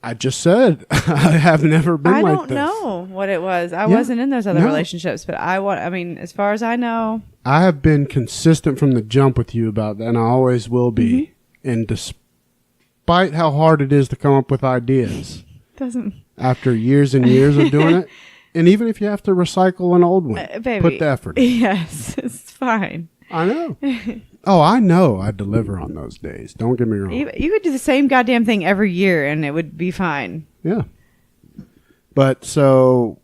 B: I just said I have never been like this.
A: I don't know what it was. I wasn't in those other relationships, but I mean, as far as I know,
B: I have been consistent from the jump with you about that, and I always will be. Mm-hmm. And despite how hard it is to come up with ideas, after years and years of doing it, and even if you have to recycle an old one,
A: baby,
B: put the effort in.
A: Yes, it's fine.
B: I know. Oh, I know I deliver on those days. Don't get me wrong.
A: You could do the same goddamn thing every year and it would be fine.
B: Yeah. But so,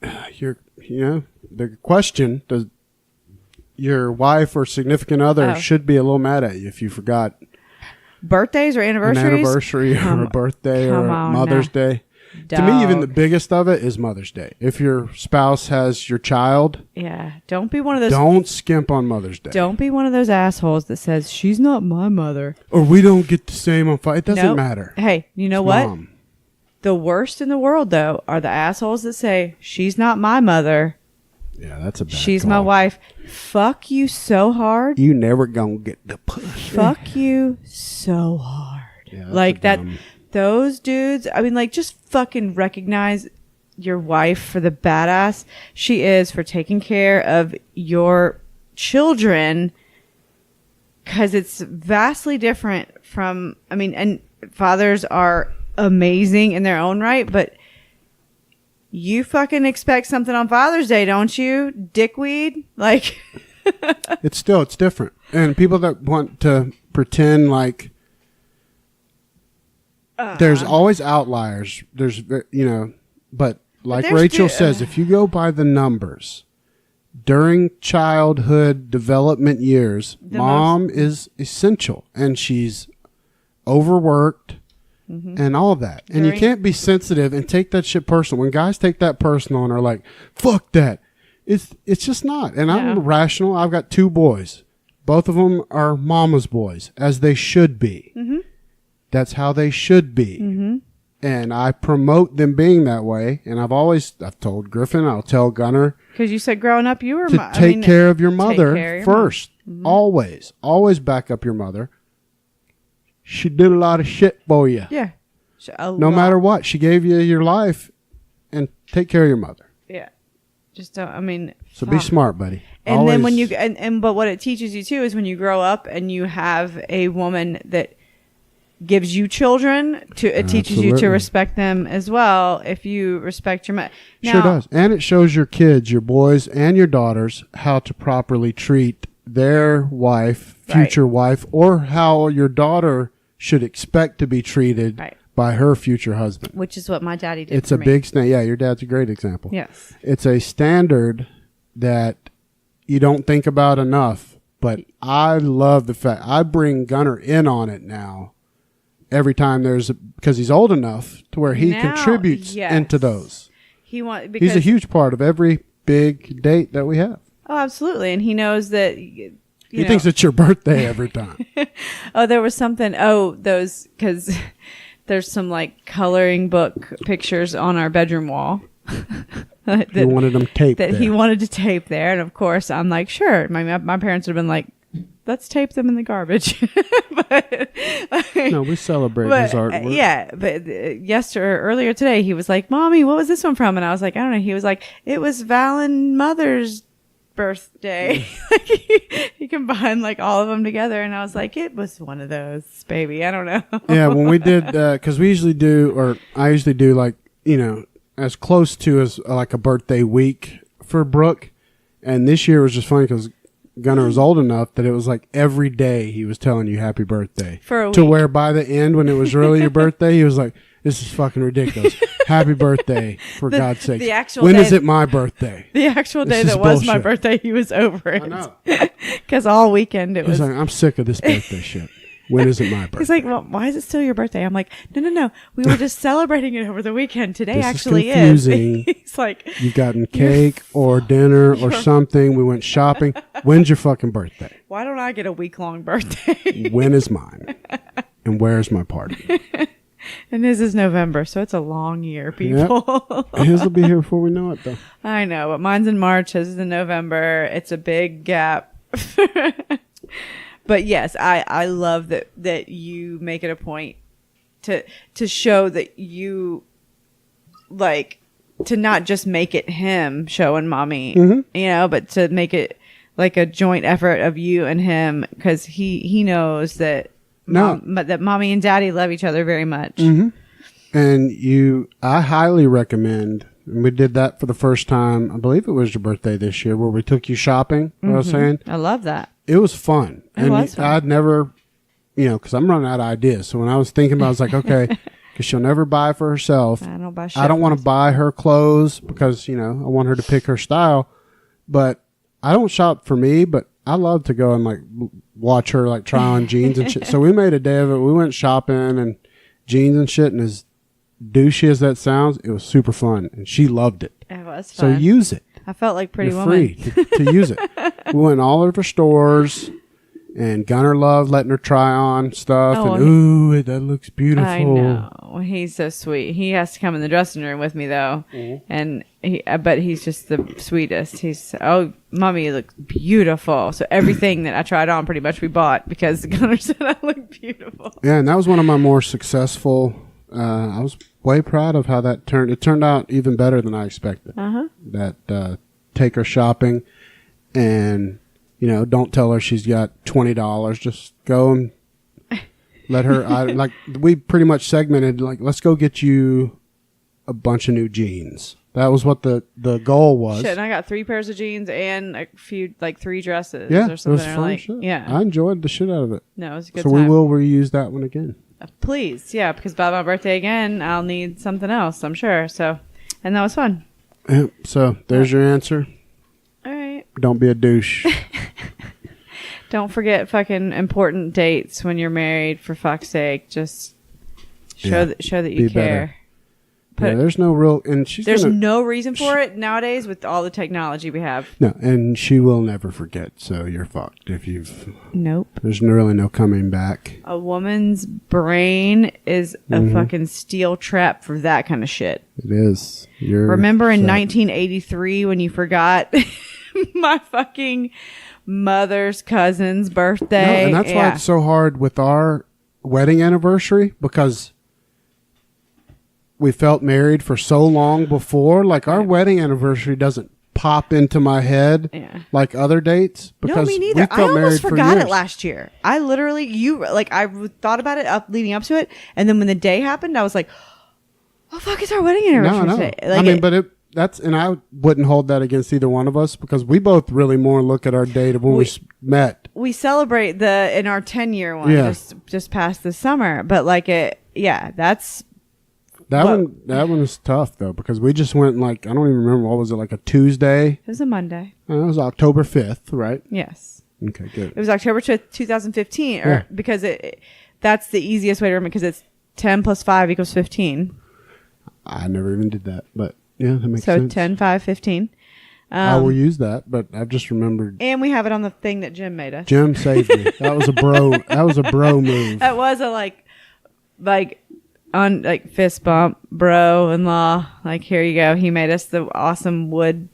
B: the question, does your wife or significant other should be a little mad at you if you forgot
A: birthdays or anniversaries?
B: An anniversary or a birthday or Mother's Day.
A: Dog.
B: To me, even the biggest of it is Mother's Day. If your spouse has your child,
A: don't be one of those.
B: Don't skimp on Mother's Day.
A: Don't be one of those assholes that says she's not my mother,
B: or we don't get the same on Friday. It doesn't matter.
A: Hey, you know what? Mom. The worst in the world, though, are the assholes that say she's not my mother.
B: Yeah, that's a bad
A: She's
B: call.
A: my wife. Fuck you so hard.
B: You never gonna get the pussy.
A: Fuck you so hard. Yeah, like that. Those dudes, I mean, like, just fucking recognize your wife for the badass she is for taking care of your children, because it's vastly different from, I mean, and fathers are amazing in their own right, but you fucking expect something on Father's Day, don't you, dickweed? Like,
B: it's different. And people that want to pretend like, there's always outliers. There's, but like Rachel says, if you go by the numbers, during childhood development years, mom is essential, and she's overworked and all of that. And you can't be sensitive and take that shit personal. When guys take that personal and are like, fuck that, it's just not. And I'm rational. I've got 2 boys. Both of them are mama's boys, as they should be. Mm-hmm. That's how they should be. Mm-hmm. And I promote them being that way. And I've told Griffin, I'll tell Gunner.
A: Because you said growing up, you were
B: to take care of your mother first. Mm-hmm. Always back up your mother. She did a lot of shit for you.
A: Yeah.
B: No matter what. She gave you your life, and take care of your mother.
A: Yeah. Just don't,
B: So be smart, buddy.
A: And always. Then when you, but what it teaches you too is when you grow up and you have a woman that gives you children, it teaches you to respect them as well. If you respect your mother,
B: sure does, and it shows your kids, your boys and your daughters, how to properly treat their wife, future wife, or how your daughter should expect to be treated by her future husband.
A: Which is what my daddy did.
B: It's a big standard. Yeah, your dad's a great example.
A: Yes,
B: it's a standard that you don't think about enough. But I love the fact I bring Gunner in on it now. Every time because he's old enough to where he contributes into those. He's a huge part of every big date that we have.
A: Oh, absolutely. And he knows that,
B: he thinks it's your birthday every time.
A: There was something, because there's some like coloring book pictures on our bedroom wall.
B: He wanted them taped there.
A: He wanted to tape there. And of course, I'm like, sure. My parents would have been like, let's tape them in the garbage.
B: No, we celebrate his artwork.
A: Yeah, but earlier today, he was like, Mommy, what was this one from? And I was like, I don't know. He was like, it was Valin Mother's birthday. He combined like all of them together. And I was like, it was one of those, baby. I don't know.
B: Yeah, when we did, because we usually do, or I usually do like, as close to as like a birthday week for Brooke. And this year was just funny because Gunner was old enough that it was like every day he was telling you happy birthday.
A: For a week.
B: To where by the end, when it was really your birthday, he was like, this is fucking ridiculous. Happy birthday, for God's sake. When is it my birthday?
A: The actual day that was my birthday, he was over it.
B: I know.
A: Because all weekend it was.
B: He's like, I'm sick of this birthday shit. When is it my birthday?
A: He's like, well, why is it still your birthday? I'm like, no. We were just celebrating it over the weekend. Today actually is. He's like,
B: you've gotten cake or dinner or something. We went shopping. When's your fucking birthday?
A: Why don't I get a week-long birthday?
B: When is mine? And where's my party?
A: And his is November, so it's a long year, people.
B: Yep. His will be here before we know it, though.
A: I know, but mine's in March. His is in November. It's a big gap. But yes, I love that you make it a point to show that you like to not just make it him showing mommy, but to make it like a joint effort of you and him, because he knows that that mommy and daddy love each other very much.
B: Mm-hmm. And I highly recommend. And we did that for the first time. I believe it was your birthday this year, where we took you shopping. I was saying,
A: I love that.
B: it was fun.
A: It was fun.
B: I'd never, because I'm running out of ideas. So when I was thinking about it, I was like, okay, because she'll never buy for herself.
A: I don't buy shit.
B: I don't want to buy her clothes because, I want her to pick her style. But I don't shop for me, but I love to go and like watch her like try on jeans and shit. So we made a day of it. We went shopping and jeans and shit. And as douchey as that sounds, it was super fun. And she loved it.
A: It was
B: fun. So use it.
A: I felt like Pretty
B: You're
A: Woman.
B: free to use it. We went all over stores. And Gunnar loved letting her try on stuff. That looks beautiful.
A: I know. He's so sweet. He has to come in the dressing room with me, though. Mm-hmm. And but he's just the sweetest. He's, Mommy, you look beautiful. So everything that I tried on pretty much we bought because Gunnar said I look beautiful.
B: Yeah, and that was one of my more successful. I was way proud of how that turned. It turned out even better than I expected.
A: Uh-huh.
B: That take her shopping and... don't tell her she's got $20. Just go and let her. We pretty much segmented. Like, let's go get you a bunch of new jeans. That was what the goal was.
A: Shit, and I got 3 pairs of jeans and a few, 3 dresses.
B: Yeah,
A: or something.
B: it was fun shit.
A: Yeah,
B: I enjoyed the shit out of it.
A: No, it was a good
B: time. So we will reuse that one again.
A: Please, yeah, because by my birthday again, I'll need something else. I'm sure. So, and that was fun.
B: Yeah, so there's your answer.
A: All right.
B: Don't be a douche.
A: Don't forget fucking important dates when you're married, for fuck's sake. Just show that you care. There's no real... and there's no reason for it nowadays with all the technology we have.
B: No, and she will never forget, so you're fucked if you've...
A: Nope.
B: There's really no coming back.
A: A woman's brain is a fucking steel trap for that kind of shit.
B: It is.
A: Remember in 1983 when you forgot my fucking... mother's cousin's birthday.
B: No, and that's why it's so hard with our wedding anniversary, because we felt married for so long before. Like, our wedding anniversary doesn't pop into my head like other dates. Because
A: no, me neither. I almost forgot it last year. I literally, I thought about it leading up to it, and then when the day happened, I was like, oh fuck, it's our wedding anniversary today.
B: But and I wouldn't hold that against either one of us, because we both really more look at our date of when we met.
A: We celebrate in our 10-year one just past this summer, but that's
B: that one is tough though, because we just went I don't even remember, what was it, like a Tuesday?
A: It was a Monday.
B: It was October 5th, right?
A: Yes.
B: Okay, good.
A: It was October 5th, 2015, because that's the easiest way to remember, because it's 10 plus 5 equals 15.
B: I never even did that, but. Yeah, that makes sense.
A: So 10, 5, 15.
B: I will use that, but I've just remembered.
A: And we have it on the thing that Jim made us.
B: Jim saved me. That was a bro. That was a bro move.
A: That was a fist bump, bro-in-law. Here you go. He made us the awesome wood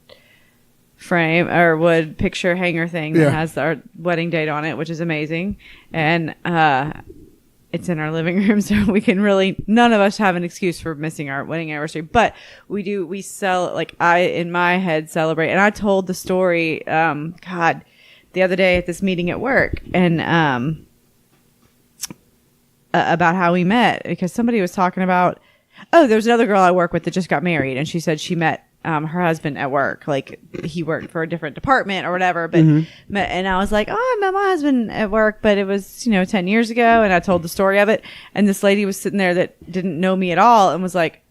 A: frame or wood picture hanger thing that has our wedding date on it, which is amazing. And it's in our living room, so we can none of us have an excuse for missing our wedding anniversary, but we sell, I, in my head, celebrate. And I told the story, the other day at this meeting at work, and, about how we met, because somebody was talking about, there's another girl I work with that just got married, and she said she met her husband at work. He worked for a different department or whatever, but and I was like, I met my husband at work, but it was 10 years ago, and I told the story of it, and this lady was sitting there that didn't know me at all and was like,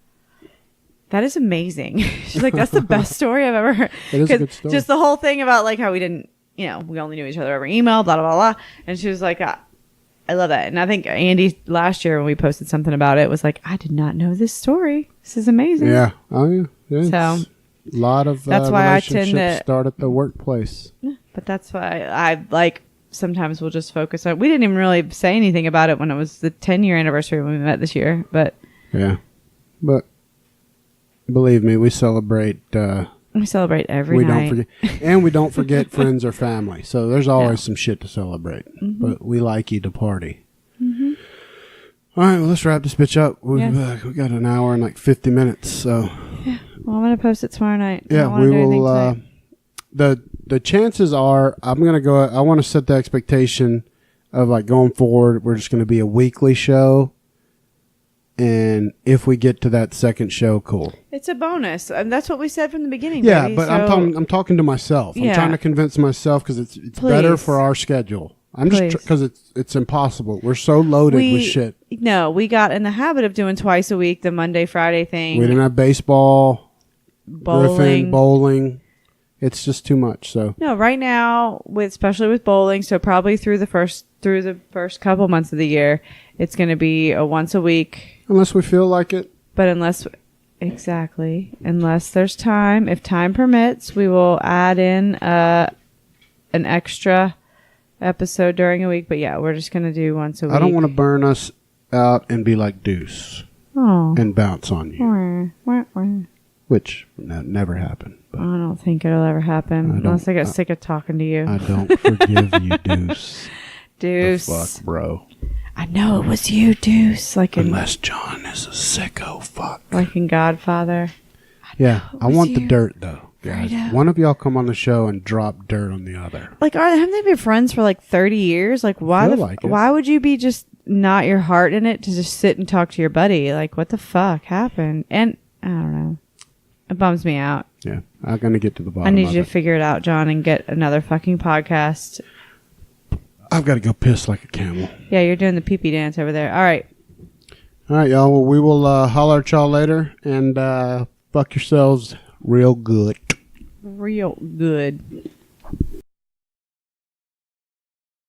A: that is amazing. She's like, that's the best story I've ever heard.
B: It is a good story.
A: Just the whole thing about how we didn't, we only knew each other over email, blah blah blah, and she was like, I love that. And I think Andy last year when we posted something about it was like, I did not know this story. This is amazing.
B: Yeah. Oh yeah. So a lot of
A: that's why
B: relationships
A: I tend to
B: start at the workplace.
A: But that's why I sometimes we'll just focus on. We didn't even really say anything about it when it was the 10-year anniversary when we met this year. But
B: but believe me, we celebrate.
A: We celebrate every night.
B: Don't forget, and we don't forget friends or family. So there's always some shit to celebrate. Mm-hmm. But we like you to party. Mm-hmm. All right, well, let's wrap this bitch up. We got an hour and 50 minutes. So
A: well, I'm gonna post it tomorrow night.
B: Yeah, we will. The chances are I'm gonna go. I want to set the expectation of going forward. We're just gonna be a weekly show. And if we get to that second show, cool.
A: It's a bonus. And that's what we said from the beginning.
B: Yeah,
A: baby.
B: but
A: So,
B: I'm talking to myself.
A: Yeah.
B: I'm trying to convince myself because it's better for our schedule. I'm just because it's impossible. We're so loaded with shit.
A: No, we got in the habit of doing twice a week, the Monday, Friday thing.
B: We didn't have baseball,
A: bowling.
B: bowling. It's just too much. So
A: no, right now, especially with bowling, so probably through the first couple months of the year, it's going to be a once a week.
B: Unless we feel like it.
A: But unless there's time, if time permits, we will add in an extra episode during a week. But yeah, we're just going to do once a week.
B: I don't want to burn us out and be like Deuce and bounce on you. Which never happened.
A: I don't think it'll ever happen unless I get sick of talking to you.
B: I don't forgive you, Deuce.
A: Deuce.
B: The fuck, bro.
A: I know it was you, Deuce.
B: Unless John is a sicko fuck.
A: Like in Godfather.
B: I want the dirt, though. Guys. One of y'all come on the show and drop dirt on the other.
A: Like, haven't they been friends for like 30 years? Like, why would you be just not your heart in it to just sit and talk to your buddy? Like, what the fuck happened? And I don't know. It bums me out.
B: Yeah, I'm going to get to the bottom
A: I need
B: of
A: you
B: it.
A: to figure it out, John, and get another fucking podcast.
B: I've got to go piss like a camel.
A: Yeah, you're doing the pee-pee dance over there. All right,
B: y'all. Well, we will holler at y'all later and fuck yourselves real good.
A: real good.